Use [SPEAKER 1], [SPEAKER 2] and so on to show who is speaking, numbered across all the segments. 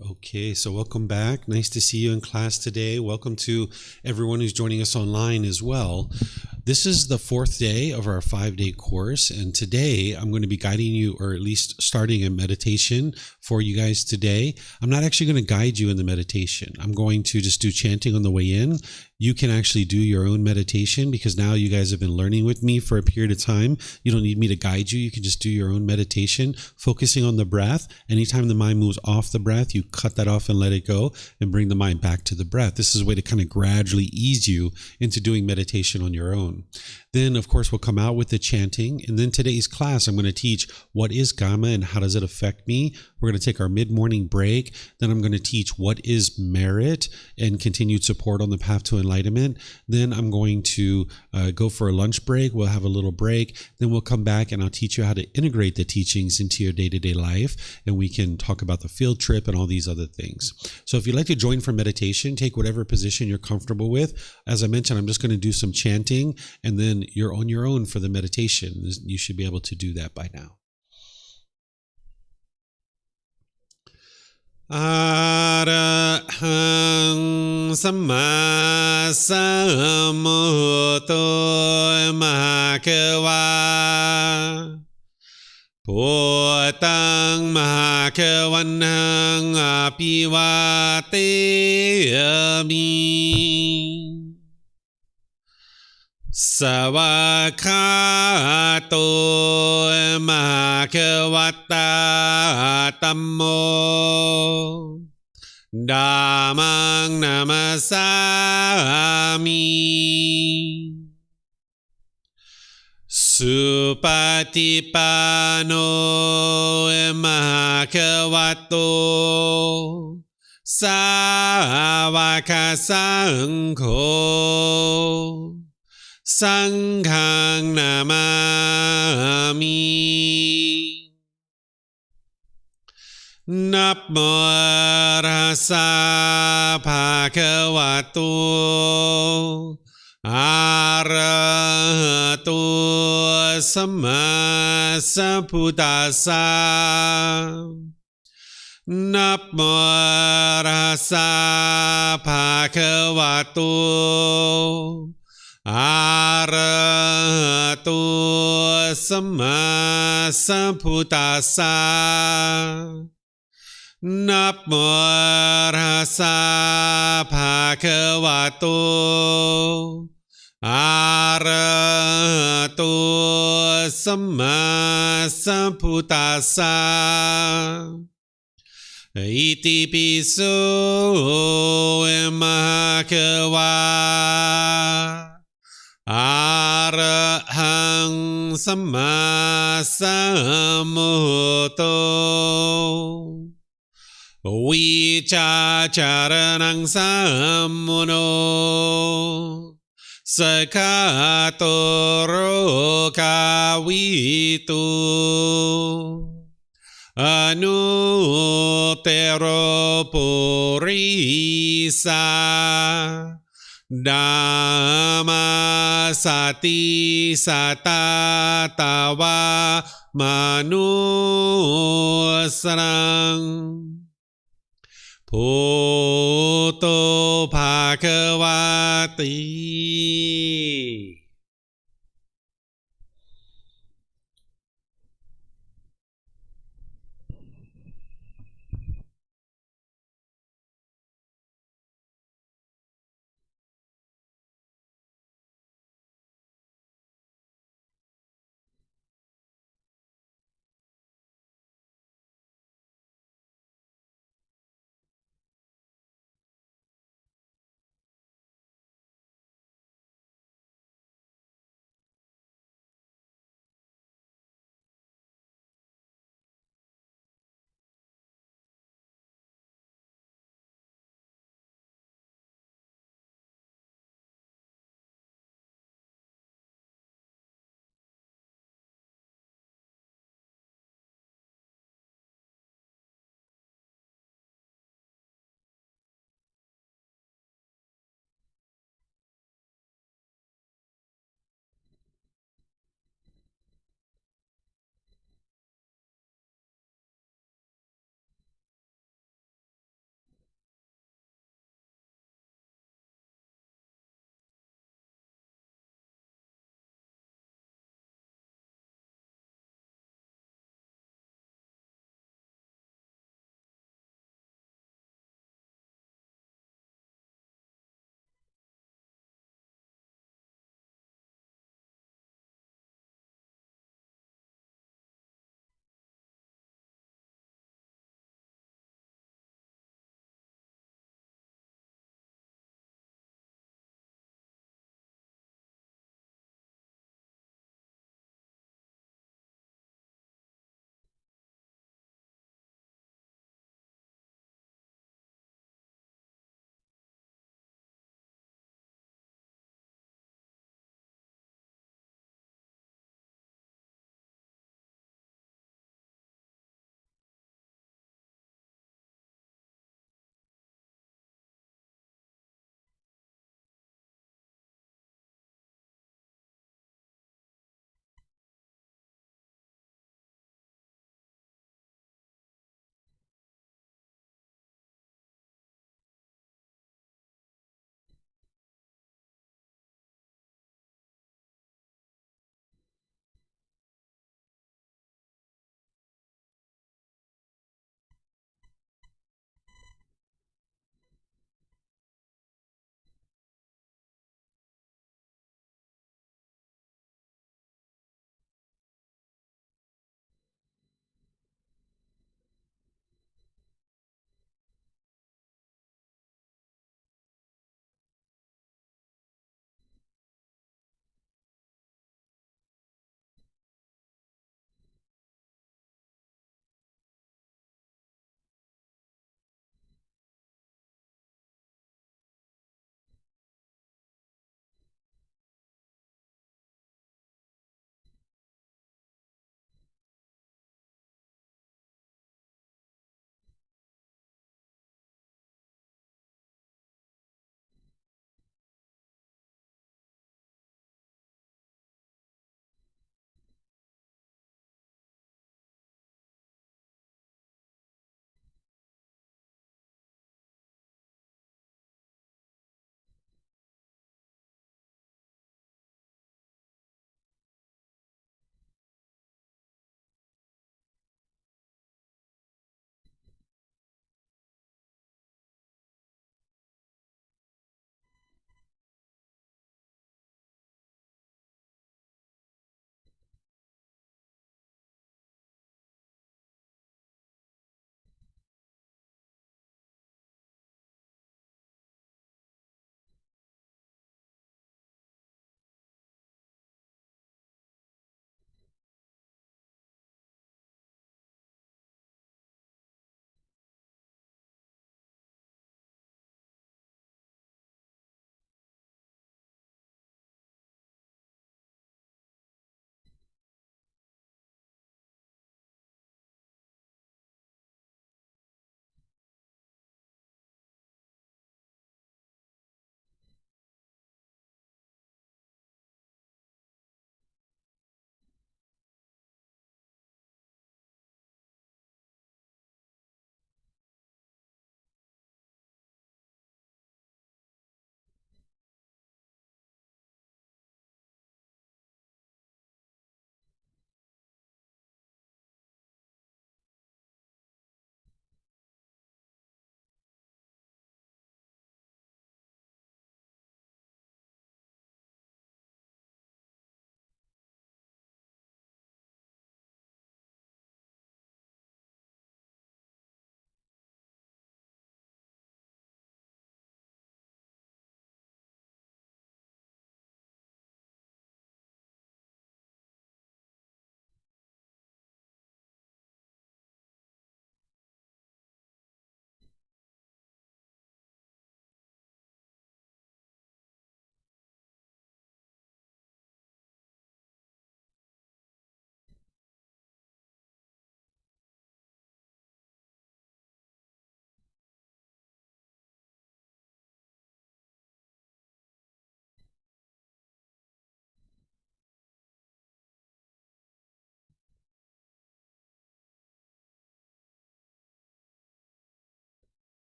[SPEAKER 1] Okay, so welcome back. Nice to see you in class today. Welcome to everyone who's joining us online as well. This is the fourth day of our 5-day course, and today I'm going to be guiding you, or at least starting a meditation for you guys today. I'm not actually going to guide you in the meditation. I'm going to just do chanting on the way in. You can actually do your own meditation because now you guys have been learning with me for a period of time. You don't need me to guide you. You can just do your own meditation, focusing on the breath. Anytime the mind moves off the breath, you cut that off and let it go and bring the mind back to the breath. This is a way to kind of gradually ease you into doing meditation on your own. Then, of course, we'll come out with the chanting. And then today's class, I'm going to teach what is Kamma and how does it affect me. We're going to take our mid-morning break. Then I'm going to teach what is merit and continued support on the path to enlightenment. Then I'm going to go for a lunch break. We'll have a little break. Then we'll come back and I'll teach you how to integrate the teachings into your day-to-day life. And we can talk about the field trip and all these other things. So if you'd like to join for meditation, take whatever position you're comfortable with. As I mentioned, I'm just going to do some chanting, and then you're on your own for the meditation. You should be able to do that by now. Arahang Samma Sambuddho Mahakawa Bhutang Mahakavanang Apivateyami Savakato Mahakavata Tammo Dhammang Namasami Supatipano Mahakavato Savaka Sangho Sanghang Namami Namo Rasa Bhagavato Arahato Samma Sambuddhassa Namo Rasa Bhagavato Arahato Samma Sambuddhassa Namo Rasa Bhagavato Arahato Samma Sambuddhassa Iti piso Mahakawa Arahang Samma Sambuddho Vicacaranang Sammuno Sakatoro Kawitu Anuttaro Purisa Dhamma Sati Satatawa Manusarang Bhutto Bhagavati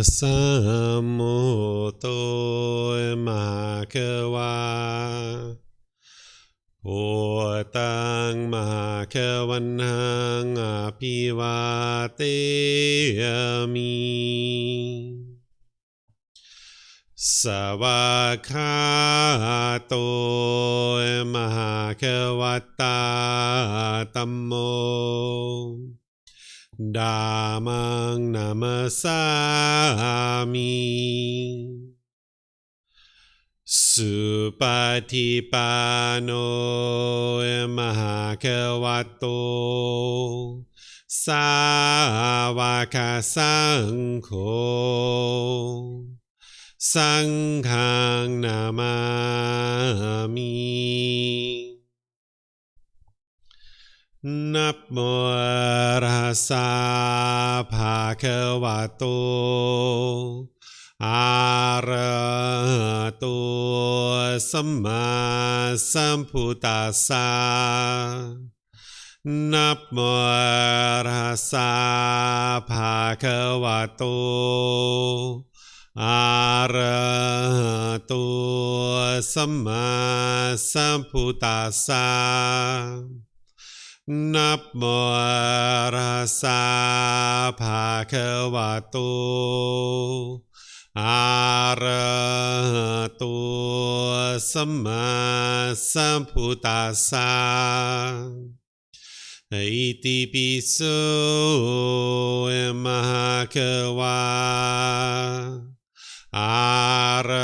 [SPEAKER 1] Samuto Makawa Otang Makawanang Apiwateyami Savakato Mahakawata Tammo Dhammang Namasami Supatipano Mahakavato Savaka Sangho Sanghang Namami Namo Rasa Bhagavato Arahato Samma Sambuddhassa Namo Rasa Bhagavato Arahato Samma Sambuddhassa Namo Rasa Bhagavato Arahato Samma Sambuddhassa Iti piso Mahakawa Arahang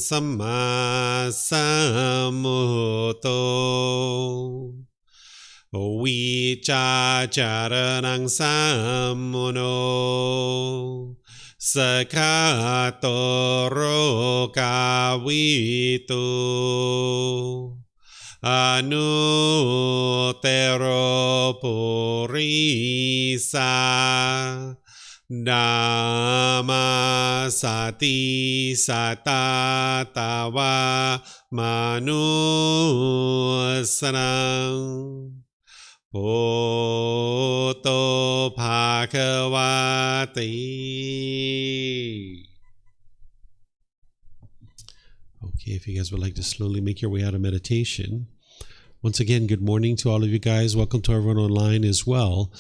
[SPEAKER 1] Samma Sambuddho Vicacaranang Sammuno Sakatoro Kawitu Anutero Purisa Dhamma Sati Satatawa Manusanang Bhoto Bhagavati. Okay, if you guys would like to slowly make your way out of meditation. Once again, good morning to all of you guys. Welcome to everyone online as well.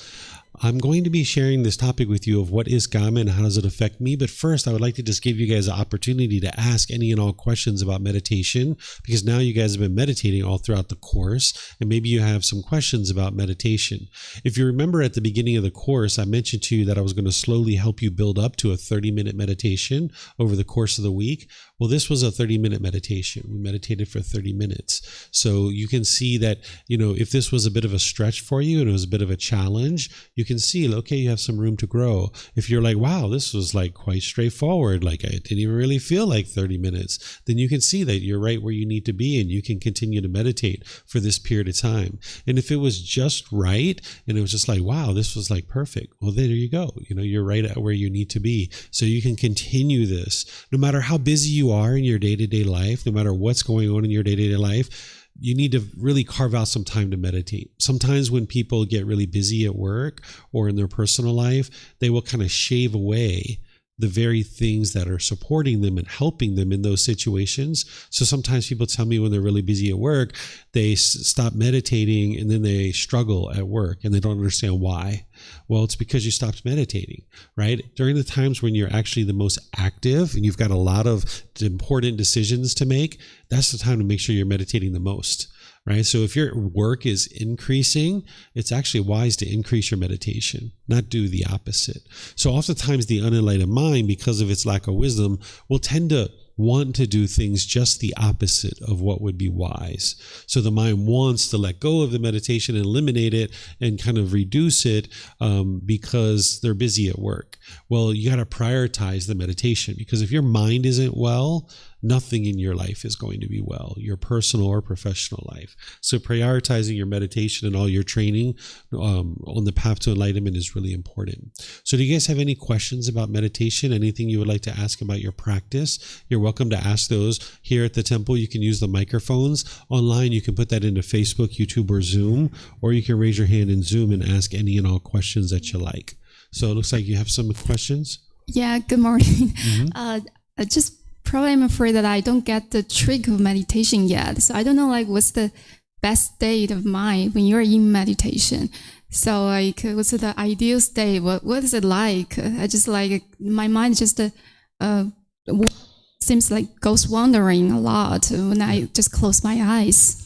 [SPEAKER 1] I'm going to be sharing this topic with you of what is Kamma and how does it affect me. But first, I would like to just give you guys an opportunity to ask any and all questions about meditation, because now you guys have been meditating all throughout the course, and maybe you have some questions about meditation. If you remember at the beginning of the course, I mentioned to you that I was going to slowly help you build up to a 30-minute meditation over the course of the week. Well, this was a 30-minute meditation. We meditated for 30 minutes. So you can see that, if this was a bit of a stretch for you and it was a bit of a challenge, you can see, okay, you have some room to grow. If you're like, wow, this was like quite straightforward, like I didn't even really feel like 30 minutes, then you can see that you're right where you need to be and you can continue to meditate for this period of time. And if it was just right and it was just like, wow, this was like perfect, well, there you go. You're right at where you need to be. So you can continue this no matter how busy you are in your day-to-day life, no matter what's going on in your day-to-day life. You need to really carve out some time to meditate. Sometimes when people get really busy at work or in their personal life, they will kind of shave away the very things that are supporting them and helping them in those situations. So sometimes people tell me when they're really busy at work, they stop meditating and then they struggle at work and they don't understand why. Well, it's because you stopped meditating, right? During the times when you're actually the most active and you've got a lot of important decisions to make, that's the time to make sure you're meditating the most. Right? So if your work is increasing, it's actually wise to increase your meditation, not do the opposite. So oftentimes the unenlightened mind, because of its lack of wisdom, will tend to want to do things just the opposite of what would be wise. So the mind wants to let go of the meditation and eliminate it and kind of reduce it because they're busy at work. Well, you got to prioritize the meditation, because if your mind isn't well, nothing in your life is going to be well, your personal or professional life. So prioritizing your meditation and all your training on the path to enlightenment is really important. So do you guys have any questions about meditation? Anything you would like to ask about your practice? You're welcome to ask those here at the temple. You can use the microphones. Online, you can put that into Facebook, YouTube, or Zoom, or you can raise your hand in Zoom and ask any and all questions that you like. So it looks like you have some questions.
[SPEAKER 2] Yeah, good morning. Just probably I'm afraid that I don't get the trick of meditation yet. So I don't know what's the best state of mind when you're in meditation. So what's the ideal state? What is it like? I just my mind just seems like goes wandering a lot when I just close my eyes.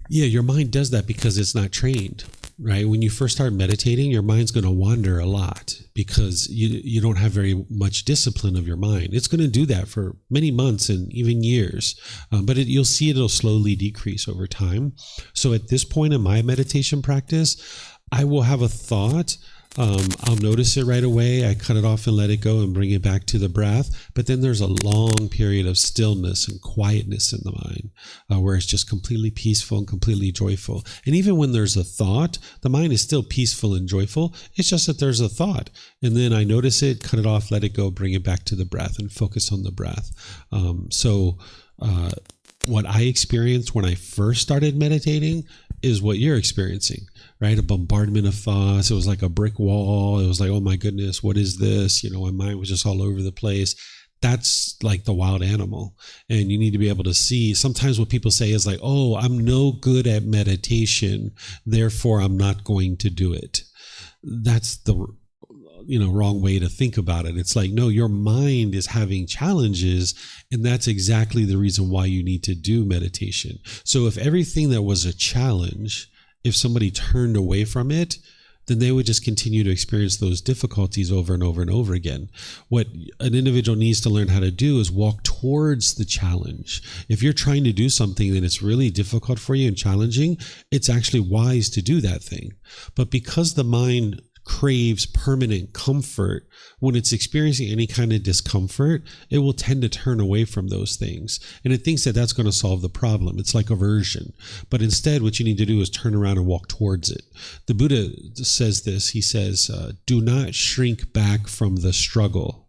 [SPEAKER 1] Yeah, your mind does that because it's not trained, right? When you first start meditating, your mind's going to wander a lot because you don't have very much discipline of your mind. It's going to do that for many months and even years, but you'll see it'll slowly decrease over time. So at this point in my meditation practice, I will have a thought. I'll notice it right away. I cut it off and let it go and bring it back to the breath. But then there's a long period of stillness and quietness in the mind where it's just completely peaceful and completely joyful. And even when there's a thought, the mind is still peaceful and joyful. It's just that there's a thought. And then I notice it, cut it off, let it go, bring it back to the breath and focus on the breath. What I experienced when I first started meditating is what you're experiencing, right? A bombardment of thoughts. It was like a brick wall. It was like, oh my goodness, what is this? My mind was just all over the place. That's like the wild animal. And you need to be able to see. Sometimes what people say is like, oh, I'm no good at meditation, therefore I'm not going to do it. That's the wrong way to think about it. It's like, no, your mind is having challenges, and that's exactly the reason why you need to do meditation. So if everything that was a challenge, if somebody turned away from it, then they would just continue to experience those difficulties over and over and over again. What an individual needs to learn how to do is walk towards the challenge. If you're trying to do something that it's really difficult for you and challenging, it's actually wise to do that thing. But because the mind craves permanent comfort, when it's experiencing any kind of discomfort, it will tend to turn away from those things. And it thinks that that's going to solve the problem. It's like aversion. But instead, what you need to do is turn around and walk towards it. The Buddha says this. He says, do not shrink back from the struggle.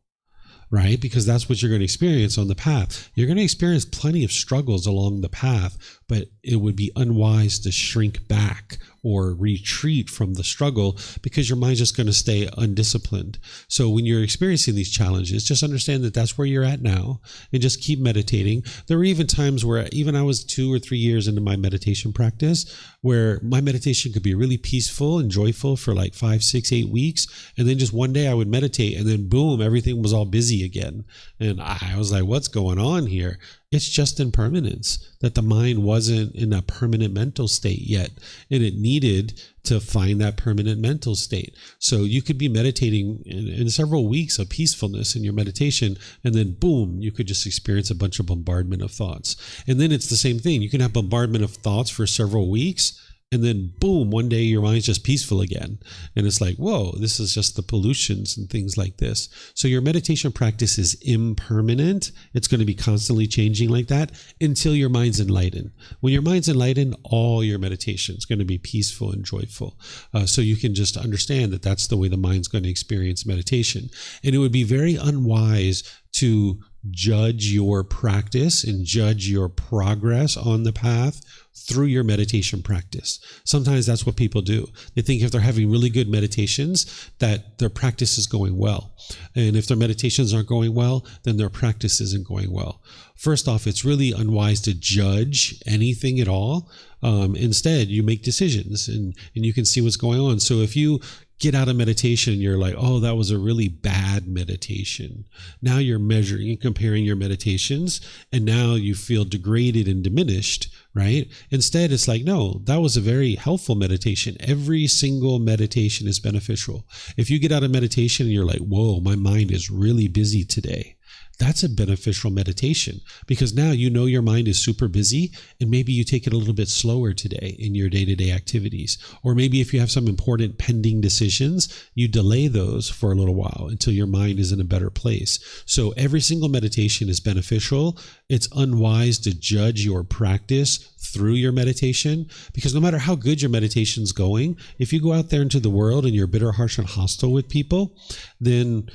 [SPEAKER 1] Right? Because that's what you're going to experience on the path. You're going to experience plenty of struggles along the path, but it would be unwise to shrink back or retreat from the struggle because your mind's just going to stay undisciplined. So when you're experiencing these challenges, just understand that that's where you're at now and just keep meditating. There were even times where even I was 2 or 3 years into my meditation practice where my meditation could be really peaceful and joyful for like 5, 6, 8 weeks. And then just one day I would meditate and then boom, everything was all busy again. And I was like, what's going on here? It's just impermanence, that the mind wasn't in a permanent mental state yet, and it needed to find that permanent mental state. So you could be meditating in several weeks of peacefulness in your meditation, and then boom, you could just experience a bunch of bombardment of thoughts. And then it's the same thing. You can have bombardment of thoughts for several weeks, and then boom, one day your mind's just peaceful again. And it's like, whoa, this is just the pollutions and things like this. So your meditation practice is impermanent. It's going to be constantly changing like that until your mind's enlightened. When your mind's enlightened, all your meditation is going to be peaceful and joyful. So you can just understand that that's the way the mind's going to experience meditation. And it would be very unwise to judge your practice and judge your progress on the path through your meditation practice. Sometimes that's what people do. They think if they're having really good meditations that their practice is going well. And if their meditations aren't going well, then their practice isn't going well. First off, it's really unwise to judge anything at all. Instead, you make decisions and you can see what's going on. So if you get out of meditation, you're like, oh, that was a really bad meditation. Now you're measuring and comparing your meditations, and now you feel degraded and diminished, right? Instead, it's like, no, that was a very helpful meditation. Every single meditation is beneficial. If you get out of meditation and you're like, whoa, my mind is really busy today, that's a beneficial meditation because now you know your mind is super busy and maybe you take it a little bit slower today in your day-to-day activities. Or maybe if you have some important pending decisions, you delay those for a little while until your mind is in a better place. So every single meditation is beneficial. It's unwise to judge your practice through your meditation because no matter how good your meditation's going, if you go out there into the world and you're bitter, harsh, and hostile with people, then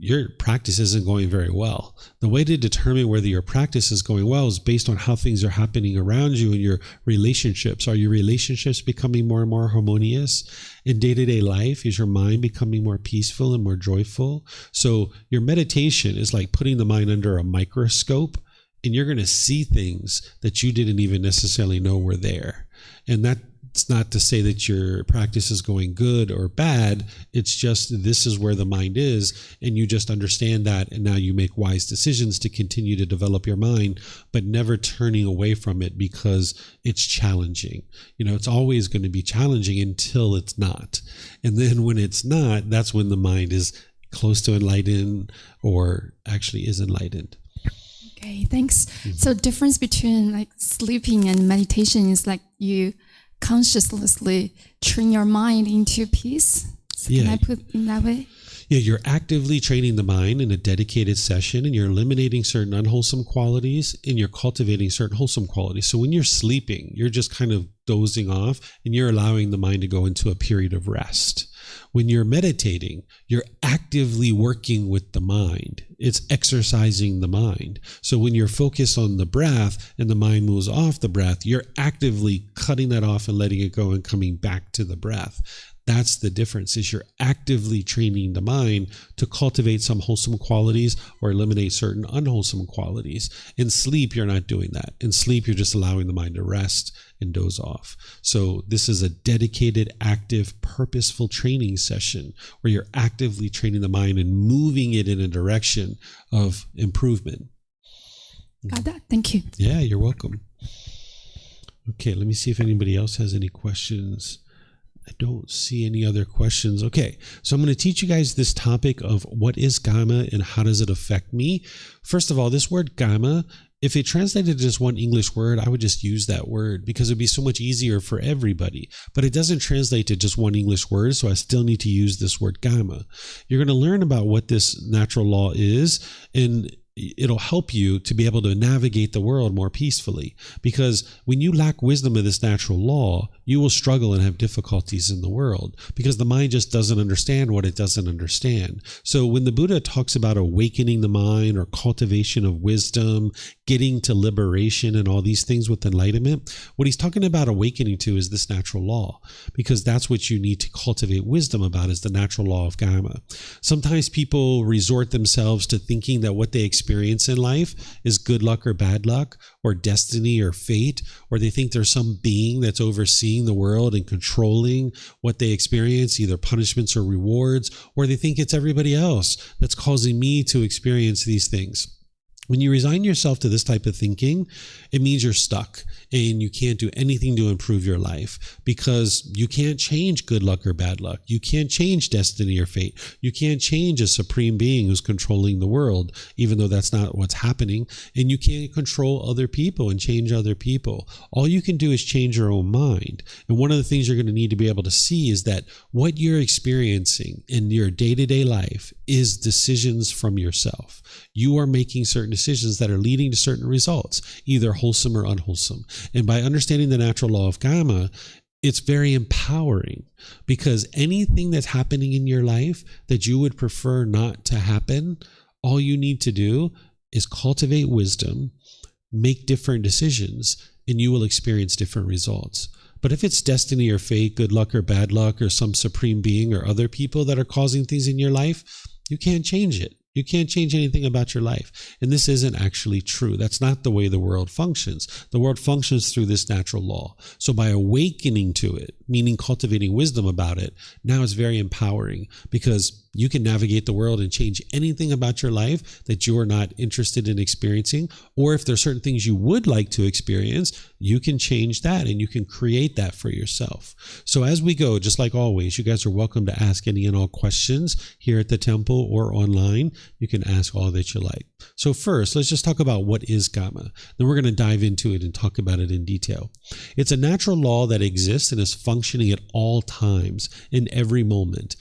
[SPEAKER 1] your practice isn't going very well. The way to determine whether your practice is going well is based on how things are happening around you in your relationships. Are your relationships becoming more and more harmonious? In day-to-day life, is your mind becoming more peaceful and more joyful? So your meditation is like putting the mind under a microscope, and you're going to see things that you didn't even necessarily know were there. And that's not to say that your practice is going good or bad. It's just this is where the mind is, and you just understand that, and now you make wise decisions to continue to develop your mind, but never turning away from it because it's challenging. It's always going to be challenging until it's not. And then when it's not, that's when the mind is close to enlightened or actually is enlightened.
[SPEAKER 2] Okay, thanks. So difference between like sleeping and meditation is like you consciously train your mind into peace. So can I put it in that way?
[SPEAKER 1] Yeah, you're actively training the mind in a dedicated session, and you're eliminating certain unwholesome qualities, and you're cultivating certain wholesome qualities. So when you're sleeping, you're just kind of dozing off, and you're allowing the mind to go into a period of rest. When you're meditating, you're actively working with the mind. It's exercising the mind. So when you're focused on the breath and the mind moves off the breath, you're actively cutting that off and letting it go and coming back to the breath. That's the difference, is you're actively training the mind to cultivate some wholesome qualities or eliminate certain unwholesome qualities. In sleep, you're not doing that. In sleep, you're just allowing the mind to rest and doze off. So this is a dedicated, active, purposeful training session where you're actively training the mind and moving it in a direction of improvement.
[SPEAKER 2] Got that. Thank you.
[SPEAKER 1] Yeah, you're welcome. Okay, let me see if anybody else has any questions. I don't see any other questions. Okay, so I'm going to teach you guys this topic of what is Kamma and how does it affect me. First of all, this word Kamma, if it translated to just one English word, I would just use that word because it'd be so much easier for everybody. But it doesn't translate to just one English word, so I still need to use this word Kamma. You're going to learn about what this natural law is, and it'll help you to be able to navigate the world more peacefully. Because when you lack wisdom of this natural law, you will struggle and have difficulties in the world because the mind just doesn't understand what it doesn't understand. So when the Buddha talks about awakening the mind or cultivation of wisdom, getting to liberation and all these things with enlightenment, what he's talking about awakening to is this natural law, because that's what you need to cultivate wisdom about, is the natural law of Kamma. Sometimes people resort themselves to thinking that what they experience in life is good luck or bad luck or destiny or fate, or they think there's some being that's overseeing the world and controlling what they experience, either punishments or rewards, or they think it's everybody else that's causing me to experience these things. When you resign yourself to this type of thinking, it means you're stuck and you can't do anything to improve your life, because you can't change good luck or bad luck. You can't change destiny or fate. You can't change a supreme being who's controlling the world, even though that's not what's happening. And you can't control other people and change other people. All you can do is change your own mind. And one of the things you're going to need to be able to see is that what you're experiencing in your day-to-day life is decisions from yourself. You are making certain decisions that are leading to certain results, either wholesome or unwholesome. And by understanding the natural law of Kamma, it's very empowering, because anything that's happening in your life that you would prefer not to happen, all you need to do is cultivate wisdom, make different decisions, and you will experience different results. But if it's destiny or fate, good luck or bad luck, or some supreme being or other people that are causing things in your life, you can't change it. You can't change anything about your life. And this isn't actually true. That's not the way the world functions. The world functions through this natural law. So by awakening to it, meaning cultivating wisdom about it, now it's very empowering, because you can navigate the world and change anything about your life that you are not interested in experiencing. Or if there's certain things you would like to experience, you can change that and you can create that for yourself. So as we go, just like always, you guys are welcome to ask any and all questions here at the temple or online. You can ask all that you like. So first, let's just talk about what is Kamma. Then we're going to dive into it and talk about it in detail. It's a natural law that exists and is functioning at all times, in every moment.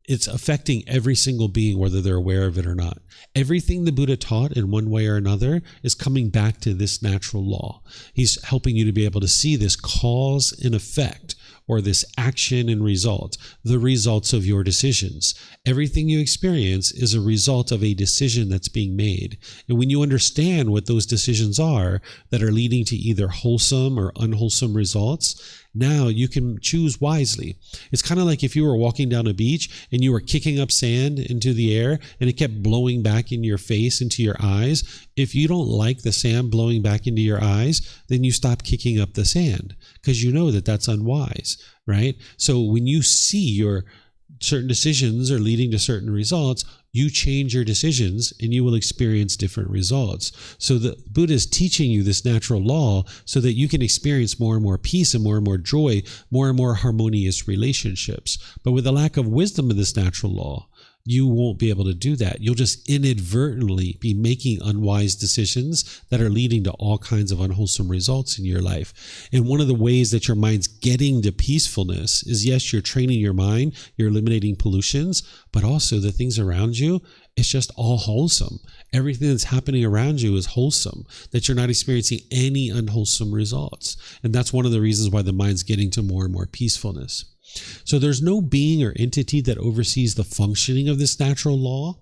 [SPEAKER 1] It's affecting every single being, whether they're aware of it or not. Everything the Buddha taught in one way or another is coming back to this natural law. He's helping you to be able to see this cause and effect, or this action and result, the results of your decisions. Everything you experience is a result of a decision that's being made. And when you understand what those decisions are that are leading to either wholesome or unwholesome results, now you can choose wisely. It's kind of like if you were walking down a beach and you were kicking up sand into the air and it kept blowing back in your face, into your eyes. If you don't like the sand blowing back into your eyes, then you stop kicking up the sand because you know that that's unwise, right? So when you see your certain decisions are leading to certain results, you change your decisions and you will experience different results. So the Buddha is teaching you this natural law so that you can experience more and more peace and more joy, more and more harmonious relationships. But with the lack of wisdom in this natural law, you won't be able to do that. You'll just inadvertently be making unwise decisions that are leading to all kinds of unwholesome results in your life. And one of the ways that your mind's getting to peacefulness is, yes, you're training your mind, you're eliminating pollutions, but also the things around you, it's just all wholesome. Everything that's happening around you is wholesome, that you're not experiencing any unwholesome results. And that's one of the reasons why the mind's getting to more and more peacefulness. So there's no being or entity that oversees the functioning of this natural law.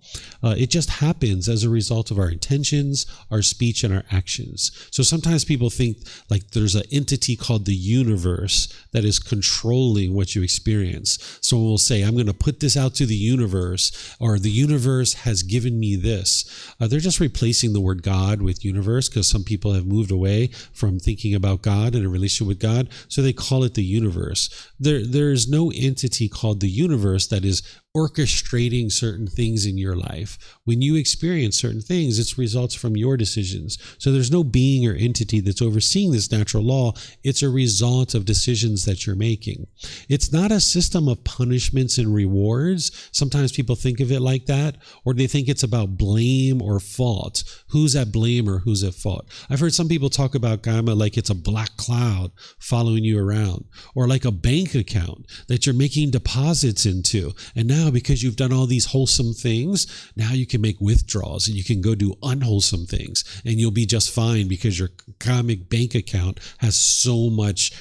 [SPEAKER 1] It just happens as a result of our intentions, our speech, and our actions. So sometimes people think like there's an entity called the universe that is controlling what you experience. So we'll say, I'm going to put this out to the universe, or the universe has given me this. They're just replacing the word God with universe because some people have moved away from thinking about God and a relationship with God. So they call it the universe. There's no entity called the universe that is orchestrating certain things in your life. When you experience certain things, it's results from your decisions. So there's no being or entity that's overseeing this natural law. It's a result of decisions that you're making. It's not a system of punishments and rewards. Sometimes people think of it like that, or they think it's about blame or fault. Who's at blame or who's at fault? I've heard some people talk about Kamma like it's a black cloud following you around, or like a bank account that you're making deposits into. And now because you've done all these wholesome things, now you can make withdrawals and you can go do unwholesome things and you'll be just fine because your karmic bank account has so much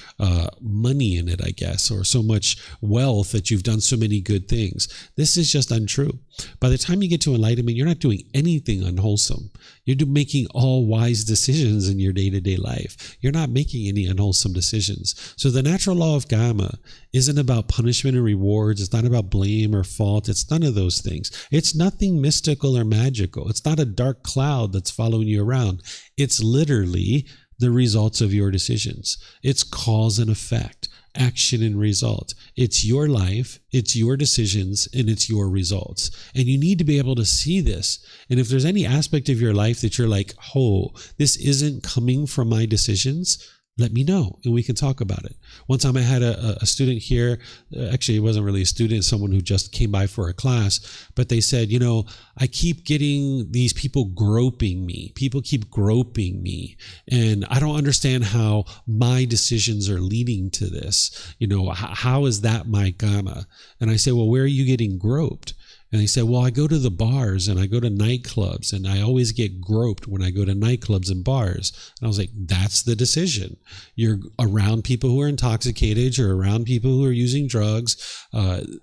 [SPEAKER 1] money in it, I guess, or so much wealth that you've done so many good things. This is just untrue. By the time you get to enlightenment, you're not doing anything unwholesome. You're making all wise decisions in your day-to-day life. You're not making any unwholesome decisions. So the natural law of Kamma isn't about punishment and rewards. It's not about blame or fault. It's none of those things. It's nothing mystical or magical. It's not a dark cloud that's following you around. It's literally the results of your decisions. It's cause and effect, action and result. It's your life, it's your decisions, and it's your results. And you need to be able to see this. And if there's any aspect of your life that you're like, oh, this isn't coming from my decisions, let me know and we can talk about it. One time I had a student here, actually it wasn't really a student, someone who just came by for a class, but they said, you know, I keep getting these people groping me. People keep groping me and I don't understand how my decisions are leading to this. You know, how is that my Kamma? And I say, well, where are you getting groped? And they said, well, I go to the bars and I go to nightclubs and I always get groped when I go to nightclubs and bars. And I was like, that's the decision. You're around people who are intoxicated. You're around people who are using drugs.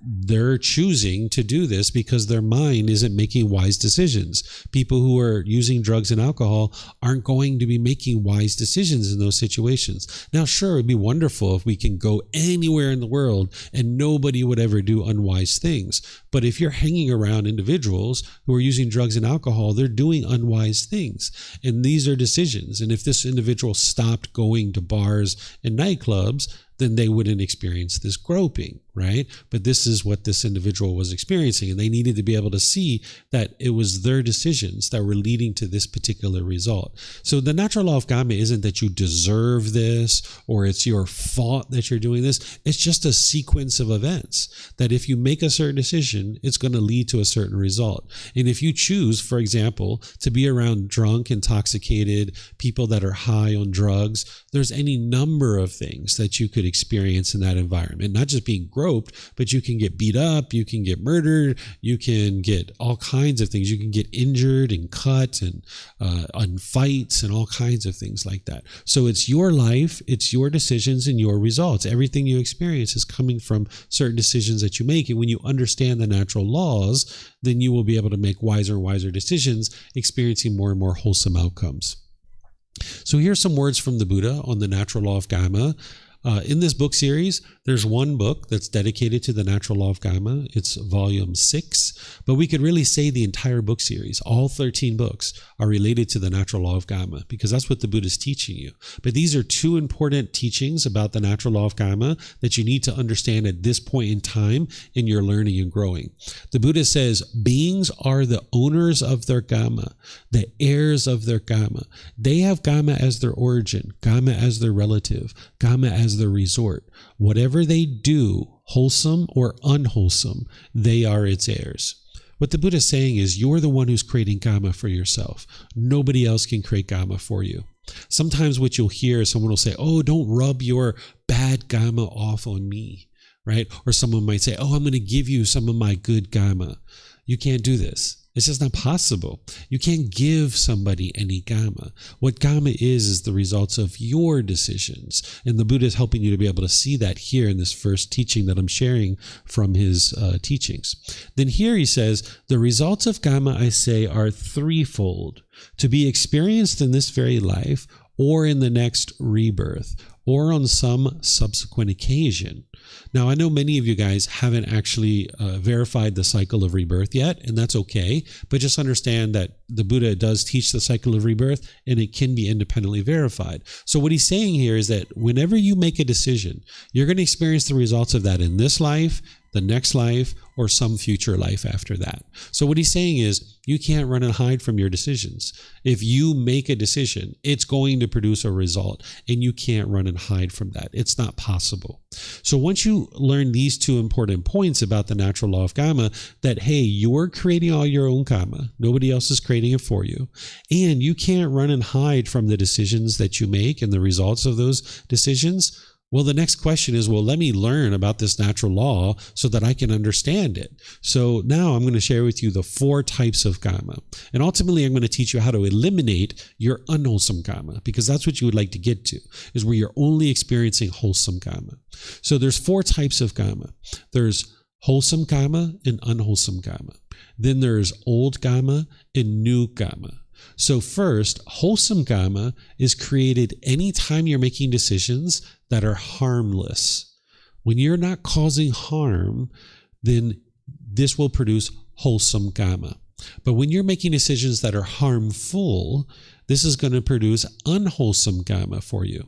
[SPEAKER 1] They're choosing to do this because their mind isn't making wise decisions. People who are using drugs and alcohol aren't going to be making wise decisions in those situations. Now, sure, it'd be wonderful if we can go anywhere in the world and nobody would ever do unwise things. But if you're hanging around individuals who are using drugs and alcohol, they're doing unwise things. And these are decisions. And if this individual stopped going to bars and nightclubs, then they wouldn't experience this groping, right? But this is what this individual was experiencing. And they needed to be able to see that it was their decisions that were leading to this particular result. So the natural law of Kamma isn't that you deserve this or it's your fault that you're doing this. It's just a sequence of events that if you make a certain decision, it's going to lead to a certain result. And if you choose, for example, to be around drunk, intoxicated people that are high on drugs, there's any number of things that you could experience in that environment. Not just being groped, but you can get beat up, you can get murdered, you can get all kinds of things. You can get injured and cut and on fights and all kinds of things like that. So it's your life, it's your decisions and your results. Everything you experience is coming from certain decisions that you make. And when you understand the natural laws, then you will be able to make wiser and wiser decisions, experiencing more and more wholesome outcomes. So here's some words from the Buddha on the Natural Law of Kamma. In this book series, there's one book that's dedicated to the Natural Law of Kamma. It's volume 6, but we could really say the entire book series, all 13 books, are related to the Natural Law of Kamma, because that's what the Buddha is teaching you. But these are two important teachings about the Natural Law of Kamma that you need to understand at this point in time in your learning and growing. The Buddha says, beings are the owners of their Kamma, the heirs of their Kamma. They have Kamma as their origin, Kamma as their relative, Kamma as their resort. Whatever they do, wholesome or unwholesome, they are its heirs. What the Buddha is saying is you're the one who's creating Kamma for yourself. Nobody else can create Kamma for you. Sometimes what you'll hear is someone will say, oh, don't rub your bad Kamma off on me, right? Or someone might say, oh, I'm going to give you some of my good Kamma. You can't do this. It's just not possible. You can't give somebody any Kamma. What Kamma is the results of your decisions. And the Buddha is helping you to be able to see that here in this first teaching that I'm sharing from his teachings. Then here he says, the results of Kamma, I say, are threefold: to be experienced in this very life, or in the next rebirth, or on some subsequent occasion. Now, I know many of you guys haven't actually verified the cycle of rebirth yet, and that's okay, but just understand that the Buddha does teach the cycle of rebirth, and it can be independently verified. So what he's saying here is that whenever you make a decision, you're going to experience the results of that in this life, the next life, or some future life after that. So what he's saying is you can't run and hide from your decisions. If you make a decision, it's going to produce a result, and you can't run and hide from that. It's not possible. So once you learn these two important points about the Natural Law of Kamma, that, hey, you're creating all your own Kamma, nobody else is creating it for you, and you can't run and hide from the decisions that you make and the results of those decisions, well, the next question is, well, let me learn about this natural law so that I can understand it. So now I'm going to share with you the 4 types of Kamma. And ultimately, I'm going to teach you how to eliminate your unwholesome Kamma, because that's what you would like to get to, is where you're only experiencing wholesome Kamma. So there's 4 types of Kamma. There's wholesome Kamma and unwholesome Kamma. Then there's old Kamma and new Kamma. So first, wholesome Kamma is created anytime you're making decisions that are harmless. When you're not causing harm, then this will produce wholesome Kamma. But when you're making decisions that are harmful, this is going to produce unwholesome Kamma for you.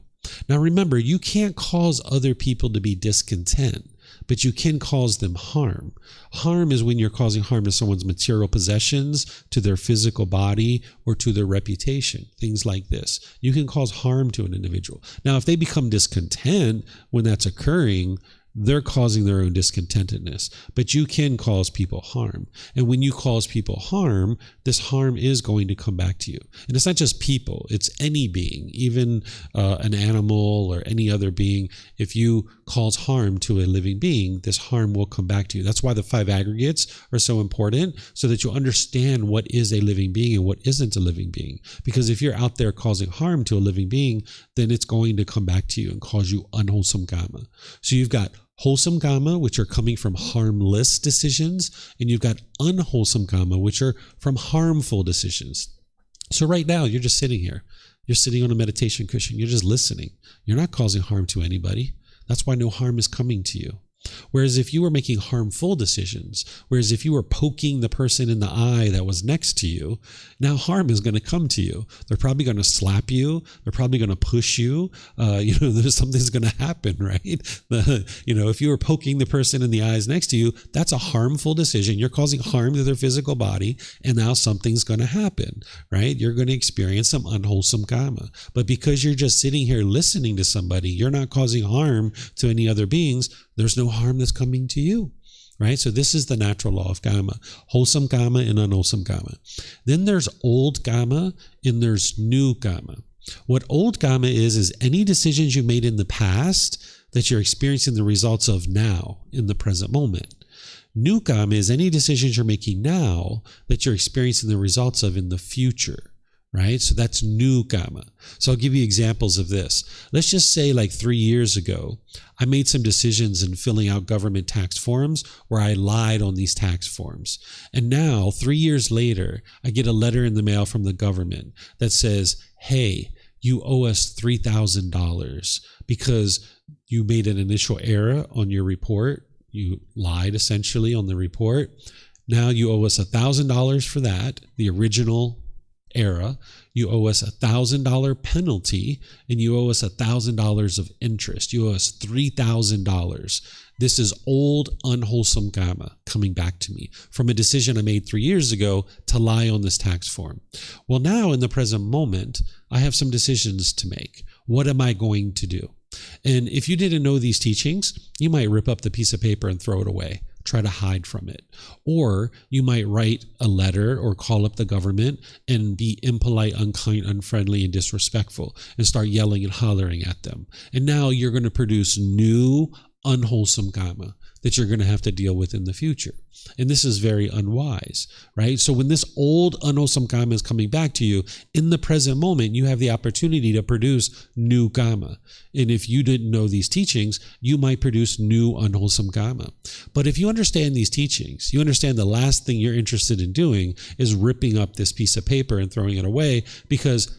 [SPEAKER 1] Now remember, you can't cause other people to be discontent, but you can cause them harm. Harm is when you're causing harm to someone's material possessions, to their physical body, or to their reputation, things like this. You can cause harm to an individual. Now, if they become discontent when that's occurring, they're causing their own discontentedness, but you can cause people harm. And when you cause people harm, this harm is going to come back to you. And it's not just people, it's any being, even an animal or any other being. If you cause harm to a living being, this harm will come back to you. That's why the 5 aggregates are so important, so that you understand what is a living being and what isn't a living being. Because if you're out there causing harm to a living being, then it's going to come back to you and cause you unwholesome Kamma. So you've got wholesome Kamma, which are coming from harmless decisions, and you've got unwholesome Kamma, which are from harmful decisions. So right now, you're just sitting here. You're sitting on a meditation cushion. You're just listening. You're not causing harm to anybody. That's why no harm is coming to you. Whereas if you were making harmful decisions, whereas if you were poking the person in the eye that was next to you, now harm is going to come to you. They're probably going to slap you. They're probably going to push you. There's something's going to happen, right? If you were poking the person in the eyes next to you, that's a harmful decision. You're causing harm to their physical body, and now something's going to happen, right? You're going to experience some unwholesome Kamma. But because you're just sitting here listening to somebody, you're not causing harm to any other beings. There's no harm that's coming to you, right? So this is the natural law of Kamma, wholesome Kamma and unwholesome Kamma. Then there's old Kamma and there's new Kamma. What old Kamma is any decisions you made in the past that you're experiencing the results of now in the present moment. New Kamma is any decisions you're making now that you're experiencing the results of in the future, right? So that's new Kamma. So I'll give you examples of this. Let's just say like 3 years ago, I made some decisions in filling out government tax forms where I lied on these tax forms. And now, 3 years later, I get a letter in the mail from the government that says, hey, you owe us $3,000 because you made an initial error on your report. You lied essentially on the report. Now you owe us $1,000 for that, the original error. You owe us $1,000 penalty, and you owe us $1,000 of interest. You owe us $3,000. This is old, unwholesome Kamma coming back to me from a decision I made 3 years ago to lie on this tax form. Well, now in the present moment, I have some decisions to make. What am I going to do? And if you didn't know these teachings, you might rip up the piece of paper and throw it away, try to hide from it. Or you might write a letter or call up the government and be impolite, unkind, unfriendly, and disrespectful and start yelling and hollering at them. And now you're going to produce new, unwholesome Kamma that you're going to have to deal with in the future. And this is very unwise, right? So when this old, unwholesome Kamma is coming back to you, in the present moment, you have the opportunity to produce new Kamma. And if you didn't know these teachings, you might produce new, unwholesome Kamma. But if you understand these teachings, you understand the last thing you're interested in doing is ripping up this piece of paper and throwing it away, because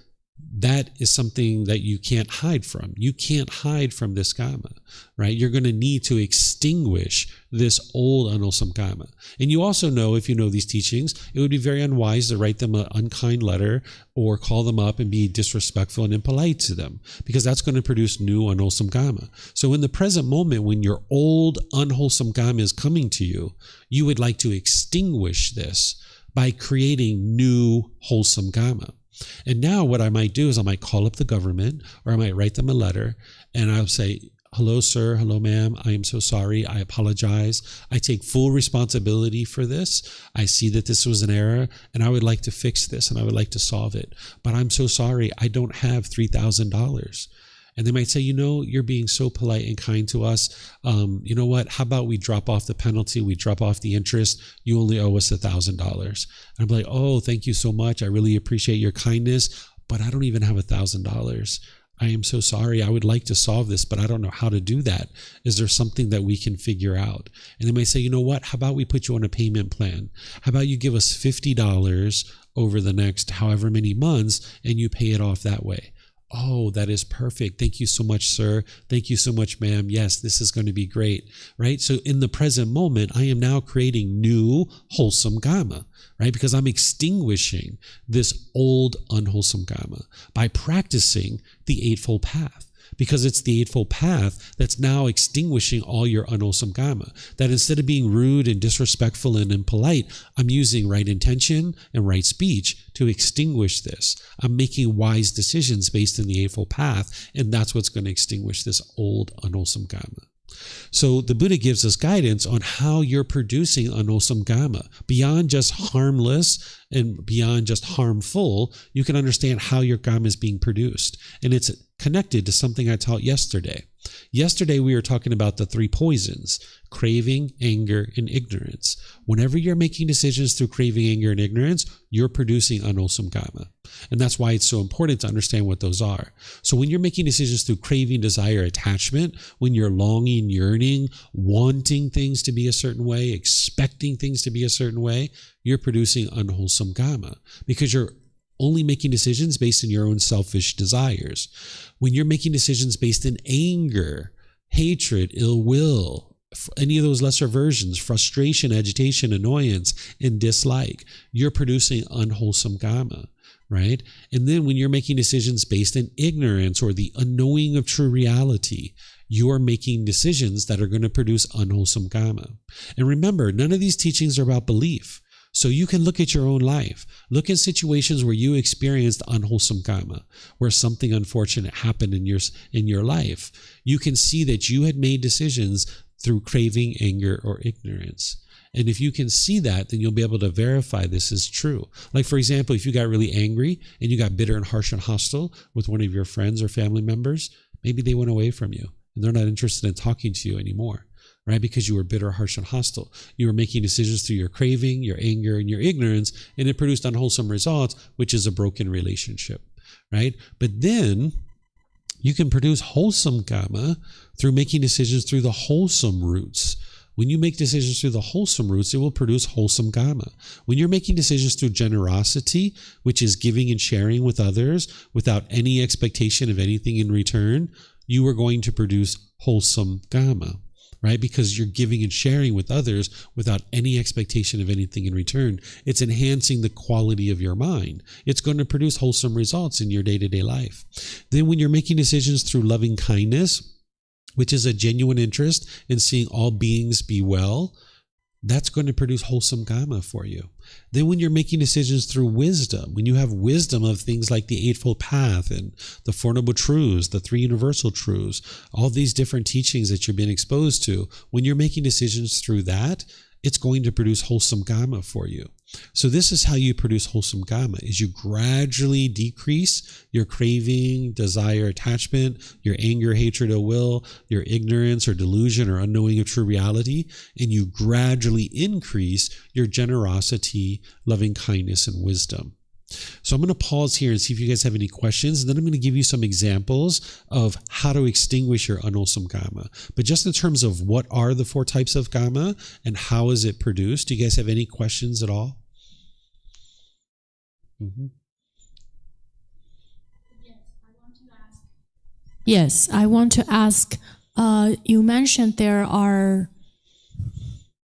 [SPEAKER 1] that is something that you can't hide from. You can't hide from this Kamma, right? You're going to need to extinguish this old, unwholesome Kamma. And you also know, if you know these teachings, it would be very unwise to write them an unkind letter or call them up and be disrespectful and impolite to them, because that's going to produce new, unwholesome Kamma. So in the present moment, when your old, unwholesome Kamma is coming to you, you would like to extinguish this by creating new, wholesome Kamma. And now what I might do is I might call up the government, or I might write them a letter, and I'll say, hello, sir. Hello, ma'am. I am so sorry. I apologize. I take full responsibility for this. I see that this was an error, and I would like to fix this, and I would like to solve it. But I'm so sorry. I don't have $3,000. And they might say, you're being so polite and kind to us. You know what? How about we drop off the penalty? We drop off the interest. You only owe us $1,000. And I'm like, oh, thank you so much. I really appreciate your kindness, but I don't even have $1,000. I am so sorry. I would like to solve this, but I don't know how to do that. Is there something that we can figure out? And they might say, you know what? How about we put you on a payment plan? How about you give us $50 over the next however many months, and you pay it off that way? Oh, that is perfect. Thank you so much, sir. Thank you so much, ma'am. Yes, this is going to be great, right? So in the present moment, I am now creating new, wholesome Kamma, right? Because I'm extinguishing this old, unwholesome Kamma by practicing the Eightfold Path. Because it's the Eightfold Path that's now extinguishing all your unwholesome Kamma. That instead of being rude and disrespectful and impolite, I'm using right intention and right speech to extinguish this. I'm making wise decisions based in the Eightfold Path, and that's what's going to extinguish this old, unwholesome Kamma. So the Buddha gives us guidance on how you're producing unwholesome Kamma. Beyond just harmless and beyond just harmful, you can understand how your Kamma is being produced. And it's connected to something I taught yesterday. Yesterday, we were talking about the 3 poisons: craving, anger, and ignorance. Whenever you're making decisions through craving, anger, and ignorance, you're producing unwholesome Kamma. And that's why it's so important to understand what those are. So when you're making decisions through craving, desire, attachment, when you're longing, yearning, wanting things to be a certain way, expecting things to be a certain way, you're producing unwholesome Kamma, because you're only making decisions based on your own selfish desires. When you're making decisions based in anger, hatred, ill will, any of those lesser versions, frustration, agitation, annoyance, and dislike, you're producing unwholesome Kamma, right? And then when you're making decisions based in ignorance or the unknowing of true reality, you're making decisions that are going to produce unwholesome Kamma. And remember, none of these teachings are about belief. So you can look at your own life. Look at situations where you experienced unwholesome Kamma, where something unfortunate happened in your life. You can see that you had made decisions through craving, anger, or ignorance. And if you can see that, then you'll be able to verify this is true. Like, for example, if you got really angry and you got bitter and harsh and hostile with one of your friends or family members, maybe they went away from you. and they're not interested in talking to you anymore, right? Because you were bitter, harsh, and hostile. You were making decisions through your craving, your anger, and your ignorance, and it produced unwholesome results, which is a broken relationship, right? But then you can produce wholesome kamma through making decisions through the wholesome roots. When you make decisions through the wholesome roots, it will produce wholesome kamma. When you're making decisions through generosity, which is giving and sharing with others without any expectation of anything in return, you are going to produce wholesome kamma, right? Because you're giving and sharing with others without any expectation of anything in return. It's enhancing the quality of your mind. It's going to produce wholesome results in your day-to-day life. Then when you're making decisions through loving kindness, which is a genuine interest in seeing all beings be well, that's going to produce wholesome kamma for you. Then when you're making decisions through wisdom, when you have wisdom of things like the Eightfold Path and the Four Noble Truths, the Three Universal Truths, all these different teachings that you've been exposed to, when you're making decisions through that, it's going to produce wholesome kamma for you. So this is how you produce wholesome kamma, is you gradually decrease your craving, desire, attachment, your anger, hatred, ill will, your ignorance or delusion or unknowing of true reality, and you gradually increase your generosity, loving kindness, and wisdom. So I'm going to pause here and see if you guys have any questions, and then I'm going to give you some examples of how to extinguish your unwholesome kamma. But just in terms of what are the 4 types of kamma and how is it produced, do you guys have any questions at all? Mm-hmm.
[SPEAKER 3] Yes, I want to ask. You mentioned there are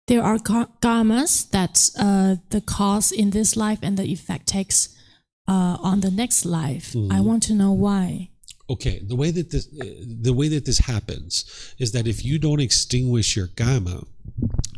[SPEAKER 3] kammas that's the cause in this life and the effect takes on the next life. Mm-hmm. I want to know why.
[SPEAKER 1] Okay, the way that this happens is that if you don't extinguish your kamma,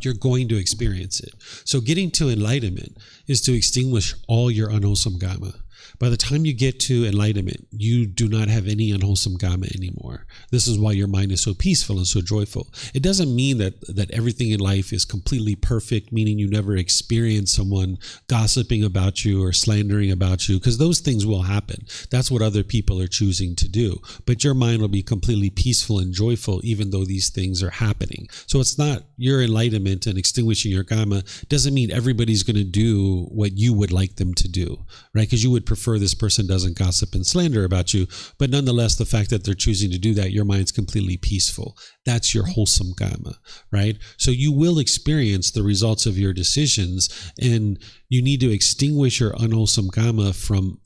[SPEAKER 1] you're going to experience it. So getting to enlightenment is to extinguish all your unwholesome kamma. By the time you get to enlightenment, you do not have any unwholesome kamma anymore. This is why your mind is so peaceful and so joyful. It doesn't mean that everything in life is completely perfect, meaning you never experience someone gossiping about you or slandering about you, because those things will happen. That's what other people are choosing to do. But your mind will be completely peaceful and joyful even though these things are happening. So it's not your enlightenment and extinguishing your kamma doesn't mean everybody's going to do what you would like them to do, right? Because you would prefer this person doesn't gossip and slander about you, but nonetheless, the fact that they're choosing to do that, your mind's completely peaceful. That's your wholesome kamma, right? So you will experience the results of your decisions, and you need to extinguish your unwholesome kamma from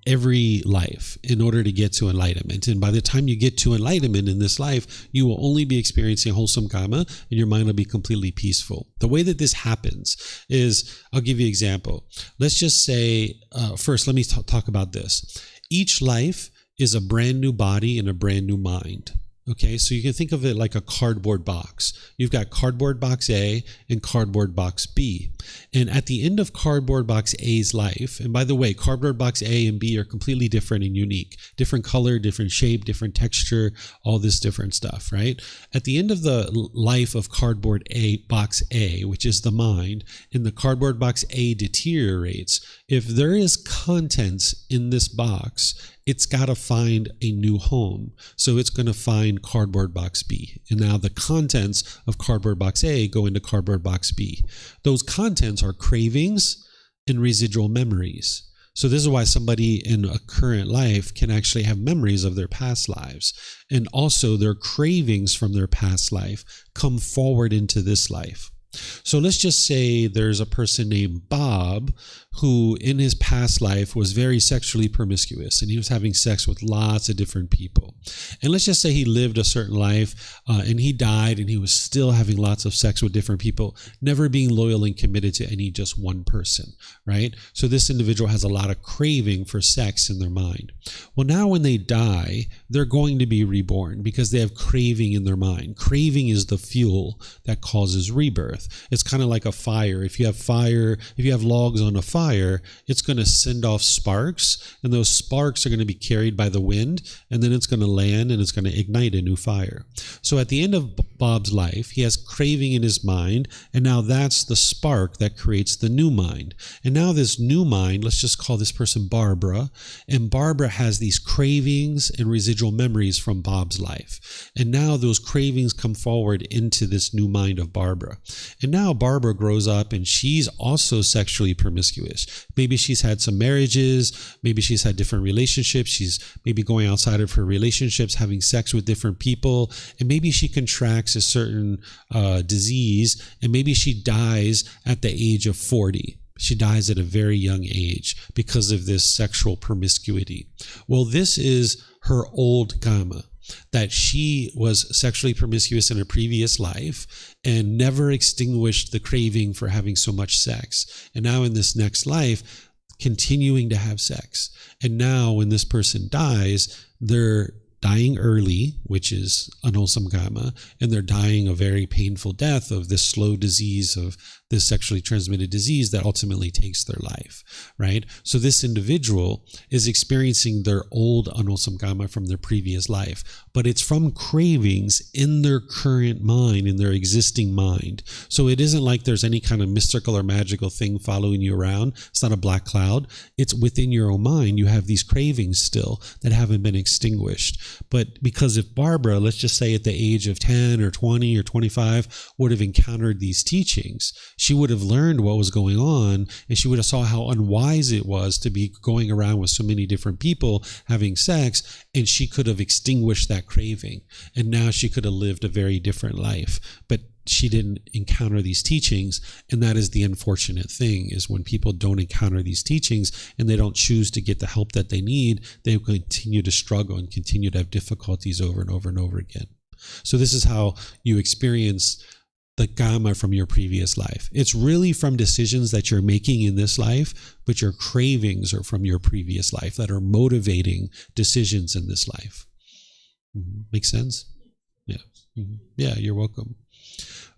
[SPEAKER 1] every life in order to get to enlightenment. And by the time you get to enlightenment in this life, you will only be experiencing wholesome kamma and your mind will be completely peaceful. The way that this happens is, I'll give you an example. Let's just say, first, let me talk about this. Each life is a brand new body and a brand new mind. Okay, so you can think of it like a cardboard box. You've got cardboard box A and cardboard box B. And at the end of cardboard box A's life, and by the way, cardboard box A and B are completely different and unique. Different color, different shape, different texture, all this different stuff, right? At the end of the life of cardboard box A, which is the mind, and the cardboard box A deteriorates, if there is contents in this box, it's got to find a new home. So it's going to find cardboard box B. And now the contents of cardboard box A go into cardboard box B. Those contents are cravings and residual memories. So this is why somebody in a current life can actually have memories of their past lives. And also their cravings from their past life come forward into this life. So let's just say there's a person named Bob who in his past life was very sexually promiscuous and he was having sex with lots of different people. And let's just say he lived a certain life and he died and he was still having lots of sex with different people, never being loyal and committed to any just one person, right? So this individual has a lot of craving for sex in their mind. Well, now when they die, they're going to be reborn because they have craving in their mind. Craving is the fuel that causes rebirth. forth. It's kind of like a fire. If you have logs on a fire, it's going to send off sparks, and those sparks are going to be carried by the wind, and then it's going to land and it's going to ignite a new fire. So at the end of Bob's life, he has craving in his mind, and now that's the spark that creates the new mind. And now this new mind, let's just call this person Barbara, and Barbara has these cravings and residual memories from Bob's life. And now those cravings come forward into this new mind of Barbara. And now Barbara grows up and she's also sexually promiscuous. Maybe she's had some marriages, maybe she's had different relationships, she's maybe going outside of her relationships, having sex with different people, and maybe she contracts a certain disease, and maybe she dies at the age of 40. She dies at a very young age because of this sexual promiscuity. Well, this is her old Kamma, that she was sexually promiscuous in a previous life and never extinguished the craving for having so much sex. And now in this next life, continuing to have sex. And now when this person dies, they're dying early, which is unwholesome Kamma, and they're dying a very painful death of this slow disease, of this sexually transmitted disease that ultimately takes their life, right? So this individual is experiencing their old unwholesome Kamma from their previous life, but it's from cravings in their current mind, in their existing mind. So it isn't like there's any kind of mystical or magical thing following you around. It's not a black cloud. It's within your own mind. You have these cravings still that haven't been extinguished. But because if Barbara, let's just say at the age of 10 or 20 or 25, would have encountered these teachings, she would have learned what was going on, and she would have saw how unwise it was to be going around with so many different people having sex, and she could have extinguished that craving. And now she could have lived a very different life. But she didn't encounter these teachings, and that is the unfortunate thing, is when people don't encounter these teachings and they don't choose to get the help that they need, they continue to struggle and continue to have difficulties over and over and over again. So this is how you experience the Kamma from your previous life. It's really from decisions that you're making in this life, but your cravings are from your previous life that are motivating decisions in this life. Make sense? Yeah. Yeah, you're welcome.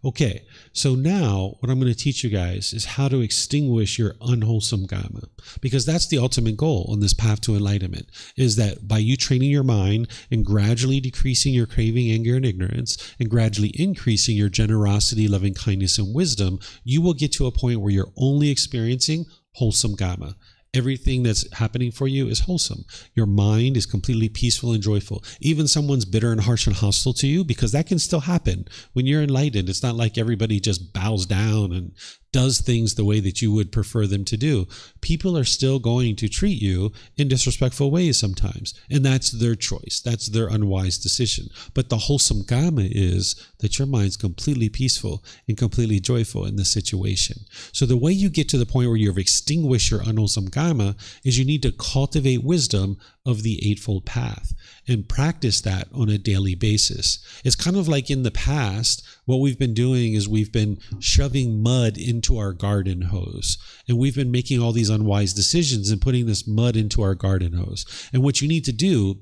[SPEAKER 1] Okay, so now what I'm going to teach you guys is how to extinguish your unwholesome Kamma, because that's the ultimate goal on this path to enlightenment, is that by you training your mind and gradually decreasing your craving, anger, and ignorance, and gradually increasing your generosity, loving kindness, and wisdom, you will get to a point where you're only experiencing wholesome Kamma. Everything that's happening for you is wholesome. Your mind is completely peaceful and joyful. Even someone's bitter and harsh and hostile to you, because that can still happen. When you're enlightened, it's not like everybody just bows down and does things the way that you would prefer them to do. People are still going to treat you in disrespectful ways sometimes, and that's their choice. That's their unwise decision. But the wholesome Kamma is that your mind's completely peaceful and completely joyful in this situation. So the way you get to the point where you've extinguished your unwholesome Kamma is you need to cultivate wisdom of the Eightfold Path and practice that on a daily basis. It's kind of like in the past, what we've been doing is we've been shoving mud into our garden hose, and we've been making all these unwise decisions and putting this mud into our garden hose. And what you need to do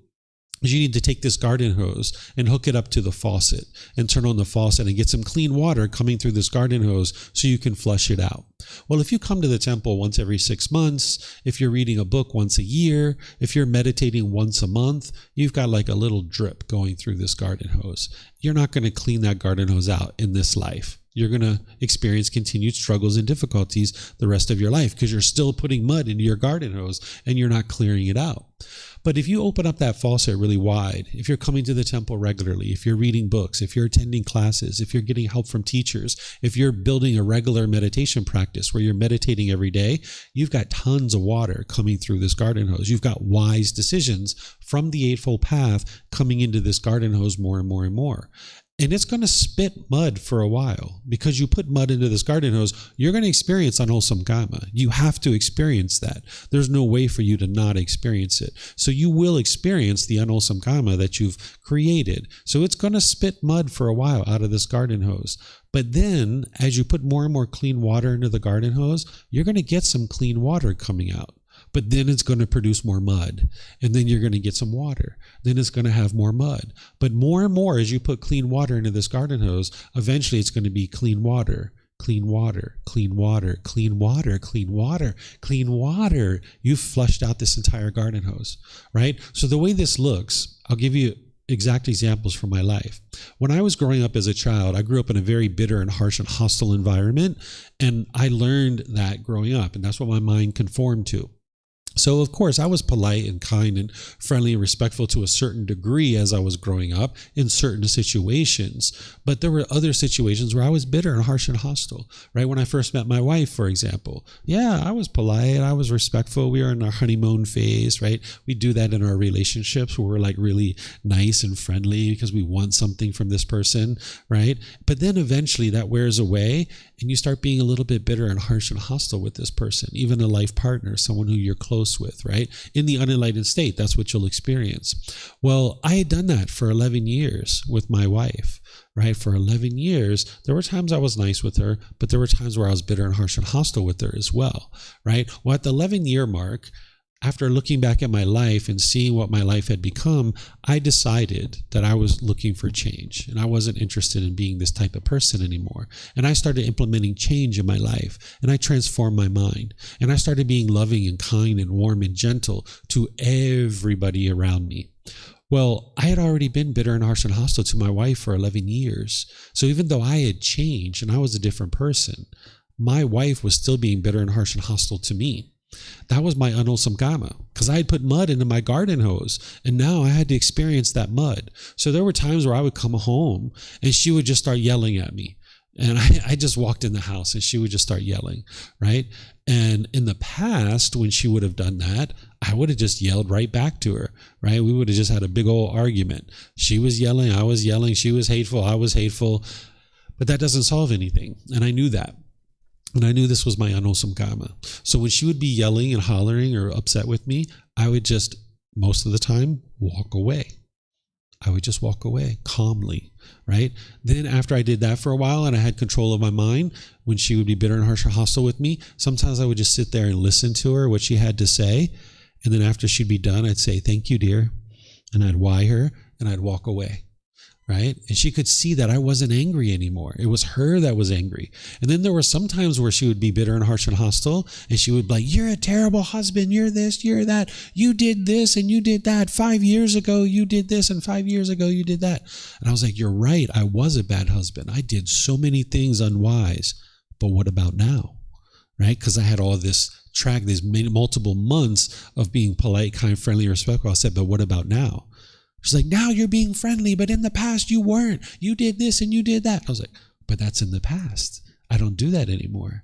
[SPEAKER 1] is you need to take this garden hose and hook it up to the faucet and turn on the faucet and get some clean water coming through this garden hose so you can flush it out. Well, if you come to the temple once every 6 months, if you're reading a book once a year, if you're meditating once a month, you've got like a little drip going through this garden hose. You're not going to clean that garden hose out in this life. You're going to experience continued struggles and difficulties the rest of your life because you're still putting mud into your garden hose and you're not clearing it out. But if you open up that faucet really wide, if you're coming to the temple regularly, if you're reading books, if you're attending classes, if you're getting help from teachers, if you're building a regular meditation practice where you're meditating every day, you've got tons of water coming through this garden hose. You've got wise decisions from the Eightfold Path coming into this garden hose more and more and more. And it's going to spit mud for a while. Because you put mud into this garden hose, you're going to experience unwholesome Kamma. You have to experience that. There's no way for you to not experience it. So you will experience the unwholesome Kamma that you've created. So it's going to spit mud for a while out of this garden hose. But then, as you put more and more clean water into the garden hose, you're going to get some clean water coming out. But then it's going to produce more mud, and then you're going to get some water. Then it's going to have more mud. But more and more, as you put clean water into this garden hose, eventually it's going to be clean water clean water, clean water, clean water, clean water, clean water. You've flushed out this entire garden hose, right? So the way this looks, I'll give you exact examples from my life. When I was growing up as a child, I grew up in a very bitter and harsh and hostile environment, and I learned that growing up, and that's what my mind conformed to. So, of course, I was polite and kind and friendly and respectful to a certain degree as I was growing up in certain situations. But there were other situations where I was bitter and harsh and hostile, right? When I first met my wife, for example, yeah, I was polite. I was respectful. We were in our honeymoon phase, right? We do that in our relationships where we're like really nice and friendly because we want something from this person, right? But then eventually that wears away and you start being a little bit bitter and harsh and hostile with this person, even a life partner, someone who you're close with, right? In the unenlightened state, that's what you'll experience. Well, I had done that for 11 years with my wife, right? For 11 years, there were times I was nice with her, but there were times where I was bitter and harsh and hostile with her as well, right? Well, at the 11-year mark, after looking back at my life and seeing what my life had become, I decided that I was looking for change and I wasn't interested in being this type of person anymore. And I started implementing change in my life and I transformed my mind and I started being loving and kind and warm and gentle to everybody around me. Well, I had already been bitter and harsh and hostile to my wife for 11 years. So even though I had changed and I was a different person, my wife was still being bitter and harsh and hostile to me. That was my unwholesome Kamma, because I had put mud into my garden hose and now I had to experience that mud. So there were times where I would come home and she would just start yelling at me. And I just walked in the house and she would just start yelling, right? And in the past, when she would have done that, I would have just yelled right back to her, right? We would have just had a big old argument. She was yelling, I was yelling, she was hateful, I was hateful. But that doesn't solve anything. And I knew that. And I knew this was my unwholesome Kamma. So when she would be yelling and hollering or upset with me, I would just, most of the time, walk away. I would just walk away calmly, right? Then after I did that for a while and I had control of my mind, when she would be bitter and harsh and hostile with me, sometimes I would just sit there and listen to her, what she had to say. And then after she'd be done, I'd say, thank you, dear. And I'd why her and I'd walk away. Right? And she could see that I wasn't angry anymore. It was her that was angry. And then there were some times where she would be bitter and harsh and hostile. And she would be like, you're a terrible husband. You're this, you're that. You did this and you did that. 5 years ago, you did this. And 5 years ago, you did that. And I was like, you're right. I was a bad husband. I did so many things unwise. But what about now? Right? Because I had all this track, these multiple months of being polite, kind, friendly, respectful. I said, but what about now? She's like, now you're being friendly, but in the past you weren't. You did this and you did that. I was like, but that's in the past. I don't do that anymore.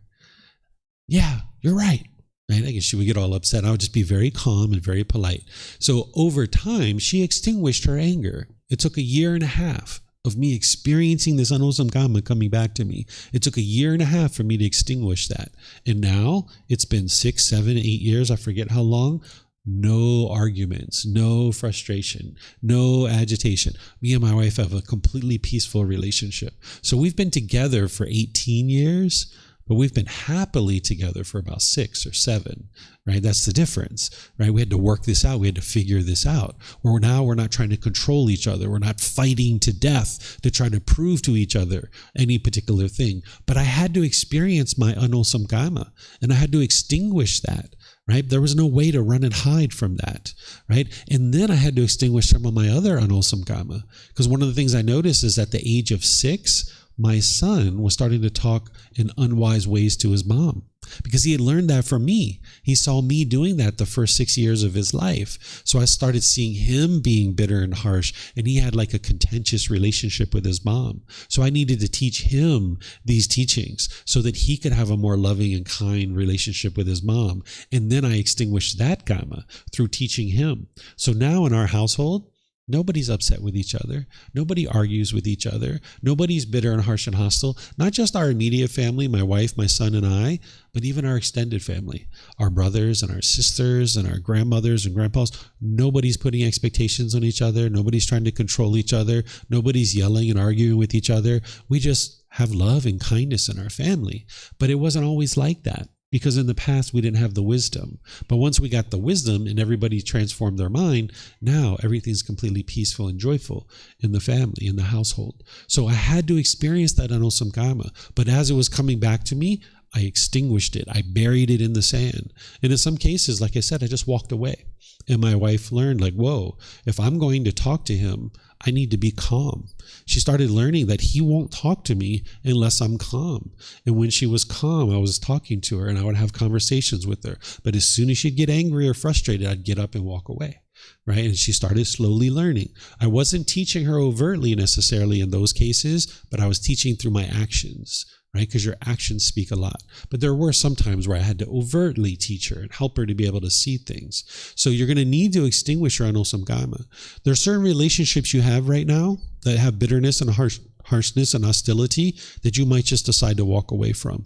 [SPEAKER 1] Yeah, you're right. Right? I guess she would get all upset. I would just be very calm and very polite. So over time, she extinguished her anger. It took 1.5 years of me experiencing this unwholesome Kamma coming back to me. It took 1.5 years for me to extinguish that. And now it's been 6, 7, 8 years. I forget how long. No arguments, no frustration, no agitation. Me and my wife have a completely peaceful relationship. So we've been together for 18 years, but we've been happily together for about 6 or 7, right? That's the difference, right? We had to work this out. We had to figure this out. Where now we're not trying to control each other. We're not fighting to death to try to prove to each other any particular thing. But I had to experience my unwholesome Kamma, and I had to extinguish that. Right? There was no way to run and hide from that, right? And then I had to extinguish some of my other unwholesome Kamma, because one of the things I noticed is at the age of 6, my son was starting to talk in unwise ways to his mom, because he had learned that from me. He saw me doing that the first 6 years of his life. So I started seeing him being bitter and harsh, and he had like a contentious relationship with his mom. So I needed to teach him these teachings so that he could have a more loving and kind relationship with his mom. And then I extinguished that Kamma through teaching him. So now in our household, nobody's upset with each other. Nobody argues with each other. Nobody's bitter and harsh and hostile. Not just our immediate family, my wife, my son, and I, but even our extended family, our brothers and our sisters and our grandmothers and grandpas. Nobody's putting expectations on each other. Nobody's trying to control each other. Nobody's yelling and arguing with each other. We just have love and kindness in our family. But it wasn't always like that. because in the past we didn't have the wisdom. But once we got the wisdom and everybody transformed their mind, now everything's completely peaceful and joyful in the family, in the household. So I had to experience that unwholesome karma. But as it was coming back to me, I extinguished it. I buried it in the sand. And in some cases, like I said, I just walked away. And my wife learned, like, whoa, if I'm going to talk to him, I need to be calm. She started learning that he won't talk to me unless I'm calm. And when she was calm, I was talking to her and I would have conversations with her. But as soon as she'd get angry or frustrated, I'd get up and walk away. Right? And she started slowly learning. I wasn't teaching her overtly necessarily in those cases, but I was teaching through my actions. Right? Because your actions speak a lot. But there were some times where I had to overtly teach her and help her to be able to see things. So you're going to need to extinguish your unwholesome karma. There are certain relationships you have right now that have bitterness and harshness and hostility that you might just decide to walk away from.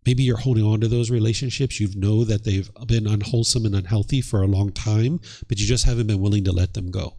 [SPEAKER 1] Maybe you're holding on to those relationships. You know that they've been unwholesome and unhealthy for a long time, but you just haven't been willing to let them go.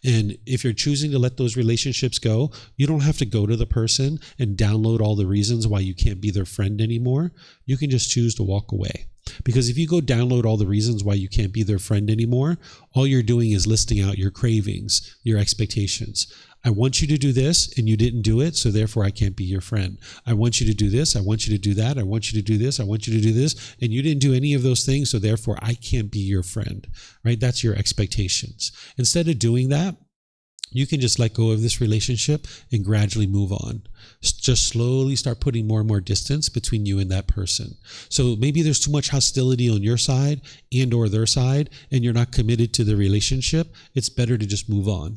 [SPEAKER 1] And if you're choosing to let those relationships go, you don't have to go to the person and download all the reasons why you can't be their friend anymore. You can just choose to walk away. Because if you go download all the reasons why you can't be their friend anymore, all you're doing is listing out your cravings, your expectations. I want you to do this and you didn't do it, so therefore I can't be your friend. I want you to do this, I want you to do that, I want you to do this, I want you to do this, and you didn't do any of those things, so therefore I can't be your friend, right? That's your expectations. Instead of doing that, you can just let go of this relationship and gradually move on. Just slowly start putting more and more distance between you and that person. So maybe there's too much hostility on your side and or their side, and you're not committed to the relationship. It's better to just move on.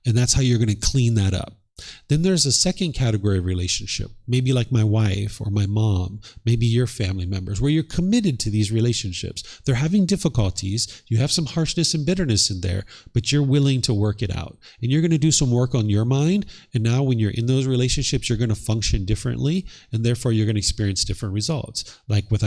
[SPEAKER 1] And that's how you're going to clean that up. Then there's a second category of relationship, maybe like my wife or my mom, maybe your family members, where you're committed to these relationships. They're having difficulties. You have some harshness and bitterness in there, but you're willing to work it out. And you're going to do some work on your mind. And now when you're in those relationships, you're going to function differently. And therefore, you're going to experience different results, like with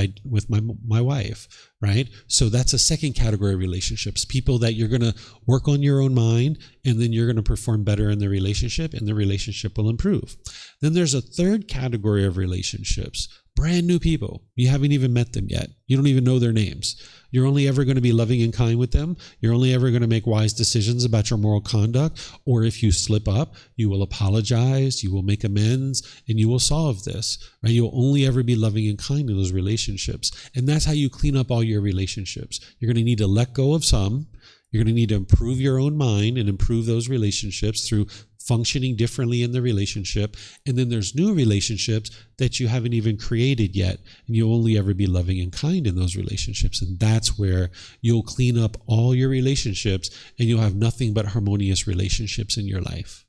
[SPEAKER 1] my wife. Right? So that's a second category of relationships, people that you're going to work on your own mind, and then you're going to perform better in the relationship, and the relationship will improve. Then there's a third category of relationships, brand new people. You haven't even met them yet. You don't even know their names. You're only ever going to be loving and kind with them. You're only ever going to make wise decisions about your moral conduct. Or if you slip up, you will apologize, you will make amends, and you will solve this. Right? You'll only ever be loving and kind in those relationships. And that's how you clean up all your relationships. You're going to need to let go of some. You're going to need to improve your own mind and improve those relationships through functioning differently in the relationship. And then there's new relationships that you haven't even created yet. And you'll only ever be loving and kind in those relationships. And that's where you'll clean up all your relationships and you'll have nothing but harmonious relationships in your life.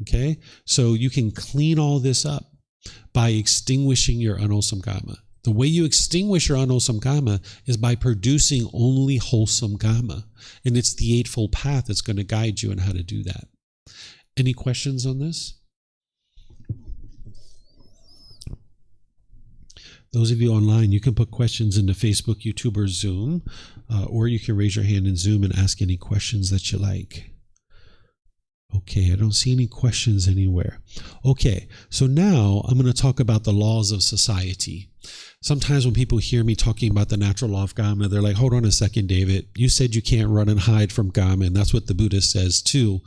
[SPEAKER 1] Okay? So you can clean all this up by extinguishing your unwholesome karma. The way you extinguish your unwholesome karma is by producing only wholesome karma. And it's the Eightfold Path that's going to guide you on how to do that. Any questions on this? Those of you online, you can put questions into Facebook, YouTube, or Zoom, or you can raise your hand in Zoom and ask any questions that you like. Okay, I don't see any questions anywhere. Okay, so now I'm going to talk about the laws of society. Sometimes when people hear me talking about the natural law of Kamma, they're like, hold on a second, David. You said you can't run and hide from Kamma, and that's what the Buddha says too.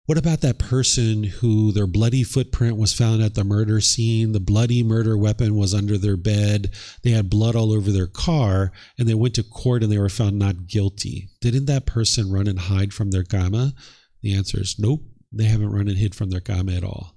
[SPEAKER 1] What about that person who their bloody footprint was found at the murder scene? The bloody murder weapon was under their bed. They had blood all over their car, and they went to court and they were found not guilty. Didn't that person run and hide from their Kamma? The answer is nope. They haven't run and hid from their Kamma at all.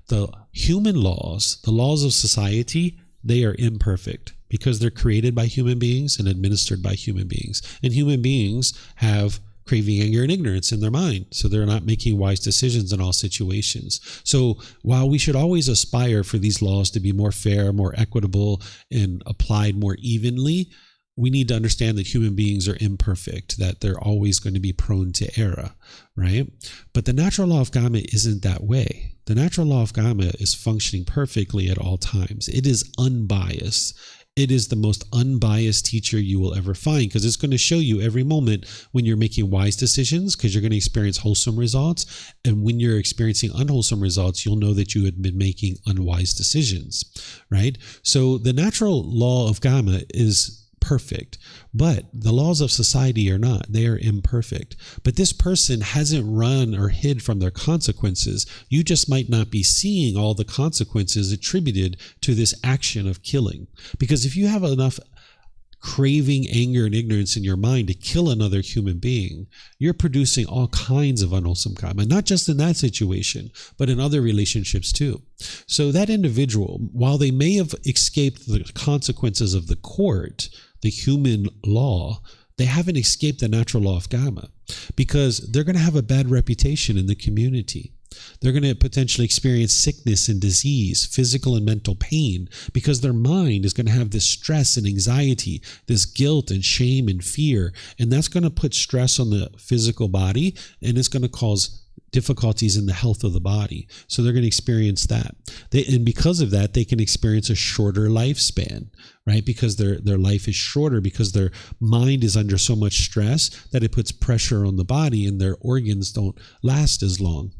[SPEAKER 1] The human laws, the laws of society, they are imperfect because they're created by human beings and administered by human beings. And human beings have craving, anger, and ignorance in their mind. So they're not making wise decisions in all situations. So while we should always aspire for these laws to be more fair, more equitable, and applied more evenly, we need to understand that human beings are imperfect, that they're always going to be prone to error, right? But the natural law of Kamma isn't that way. The natural law of Kamma is functioning perfectly at all times. It is unbiased. It is the most unbiased teacher you will ever find, because it's going to show you every moment when you're making wise decisions, because you're going to experience wholesome results. And when you're experiencing unwholesome results, you'll know that you had been making unwise decisions, right? So the natural law of Kamma is perfect, but the laws of society are not. They are imperfect. But this person hasn't run or hid from their consequences. You just might not be seeing all the consequences attributed to this action of killing. Because if you have enough craving, anger, and ignorance in your mind to kill another human being, you're producing all kinds of unwholesome karma, not just in that situation, but in other relationships too. So that individual, while they may have escaped the consequences of the court, the human law, they haven't escaped the natural law of Kamma, because they're going to have a bad reputation in the community. They're going to potentially experience sickness and disease, physical and mental pain, because their mind is going to have this stress and anxiety, this guilt and shame and fear. And that's going to put stress on the physical body, and it's going to cause difficulties in the health of the body. So they're going to experience that. And because of that, they can experience a shorter lifespan, right? Because their life is shorter, because their mind is under so much stress that it puts pressure on the body, and their organs don't last as long.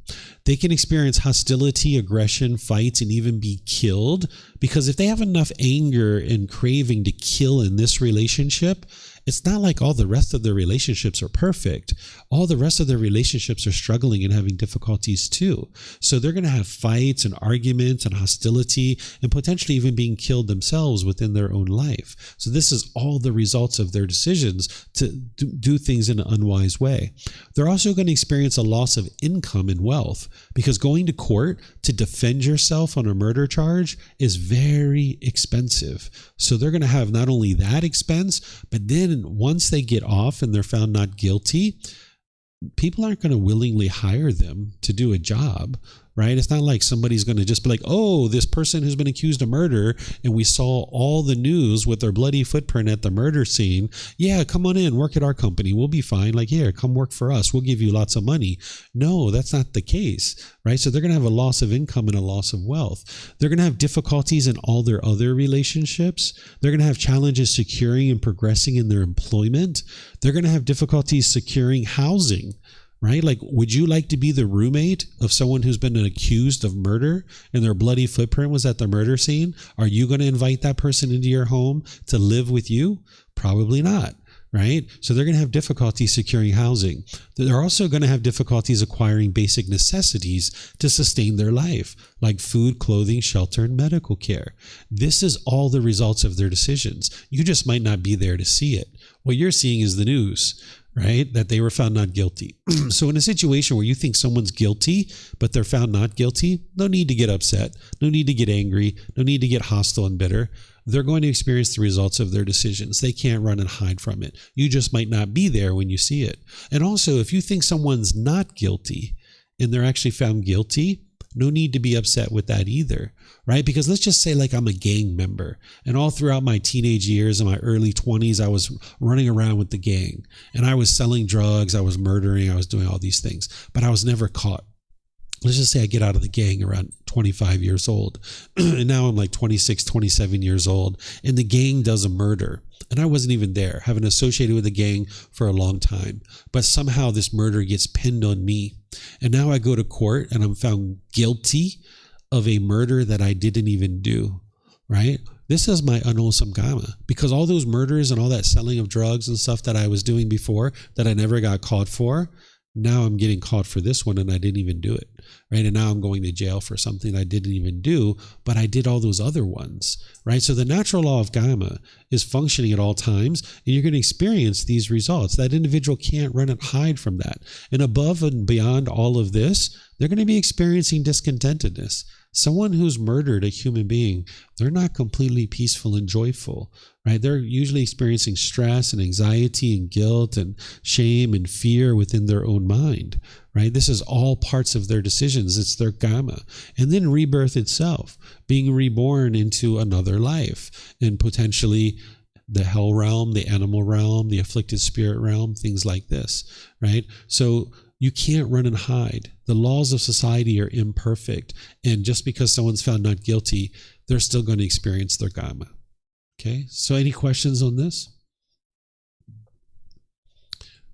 [SPEAKER 1] They can experience hostility, aggression, fights, and even be killed, because if they have enough anger and craving to kill in this relationship, it's not like all the rest of their relationships are perfect. All the rest of their relationships are struggling and having difficulties too. So they're going to have fights and arguments and hostility, and potentially even being killed themselves within their own life. So this is all the results of their decisions to do things in an unwise way. They're also going to experience a loss of income and wealth, because going to court to defend yourself on a murder charge is very expensive. So they're going to have not only that expense, but then once they get off and they're found not guilty, people aren't going to willingly hire them to do a job, right? It's not like somebody's going to just be like, oh, this person who's been accused of murder, and we saw all the news with their bloody footprint at the murder scene. Yeah, come on in, work at our company. We'll be fine. Like, here, come work for us. We'll give you lots of money. No, that's not the case, right? So they're going to have a loss of income and a loss of wealth. They're going to have difficulties in all their other relationships. They're going to have challenges securing and progressing in their employment. They're going to have difficulties securing housing, right? Like, would you like to be the roommate of someone who's been accused of murder and their bloody footprint was at the murder scene? Are you going to invite that person into your home to live with you? Probably not, right? So they're going to have difficulty securing housing. They're also going to have difficulties acquiring basic necessities to sustain their life, like food, clothing, shelter, and medical care. This is all the results of their decisions. You just might not be there to see it. What you're seeing is the news, right? That they were found not guilty. So in a situation where you think someone's guilty, but they're found not guilty, no need to get upset, no need to get angry, no need to get hostile and bitter. They're going to experience the results of their decisions. They can't run and hide from it. You just might not be there when you see it. And also, if you think someone's not guilty and they're actually found guilty, no need to be upset with that either, right? Because let's just say, like, I'm a gang member, and all throughout my teenage years and my early 20s, I was running around with the gang, and I was selling drugs, I was murdering, I was doing all these things, but I was never caught. Let's just say I get out of the gang around 25 years old, and now I'm like 26, 27 years old, and the gang does a murder, and I wasn't even there, haven't associated with the gang for a long time, but somehow this murder gets pinned on me. And now I go to court and I'm found guilty of a murder that I didn't even do, right? This is my unwholesome karma, because all those murders and all that selling of drugs and stuff that I was doing before that I never got caught for, now I'm getting caught for this one and I didn't even do it, right? And now I'm going to jail for something I didn't even do, but I did all those other ones, right? So the natural law of Kamma is functioning at all times, and you're going to experience these results. That individual can't run and hide from that. And above and beyond all of this, they're going to be experiencing discontentedness. Someone who's murdered a human being, they're not completely peaceful and joyful, right? They're usually experiencing stress and anxiety and guilt and shame and fear within their own mind, right? This is all parts of their decisions. It's their Kamma. And then rebirth itself, being reborn into another life, and potentially the hell realm, the animal realm, the afflicted spirit realm, things like this, right? So you can't run and hide. The laws of society are imperfect. And just because someone's found not guilty, they're still going to experience their Kamma. Okay, so any questions on this?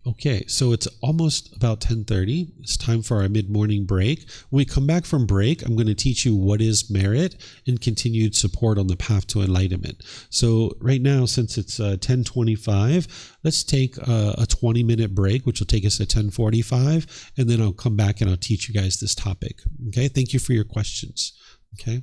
[SPEAKER 1] Okay, so it's almost about 10:30. It's time for our mid-morning break. When we come back from break, I'm going to teach you what is merit and continued support on the path to enlightenment. So right now, since it's 10:25, let's take a 20-minute break, which will take us to 10:45, and then I'll come back and I'll teach you guys this topic. Okay, thank you for your questions. Okay.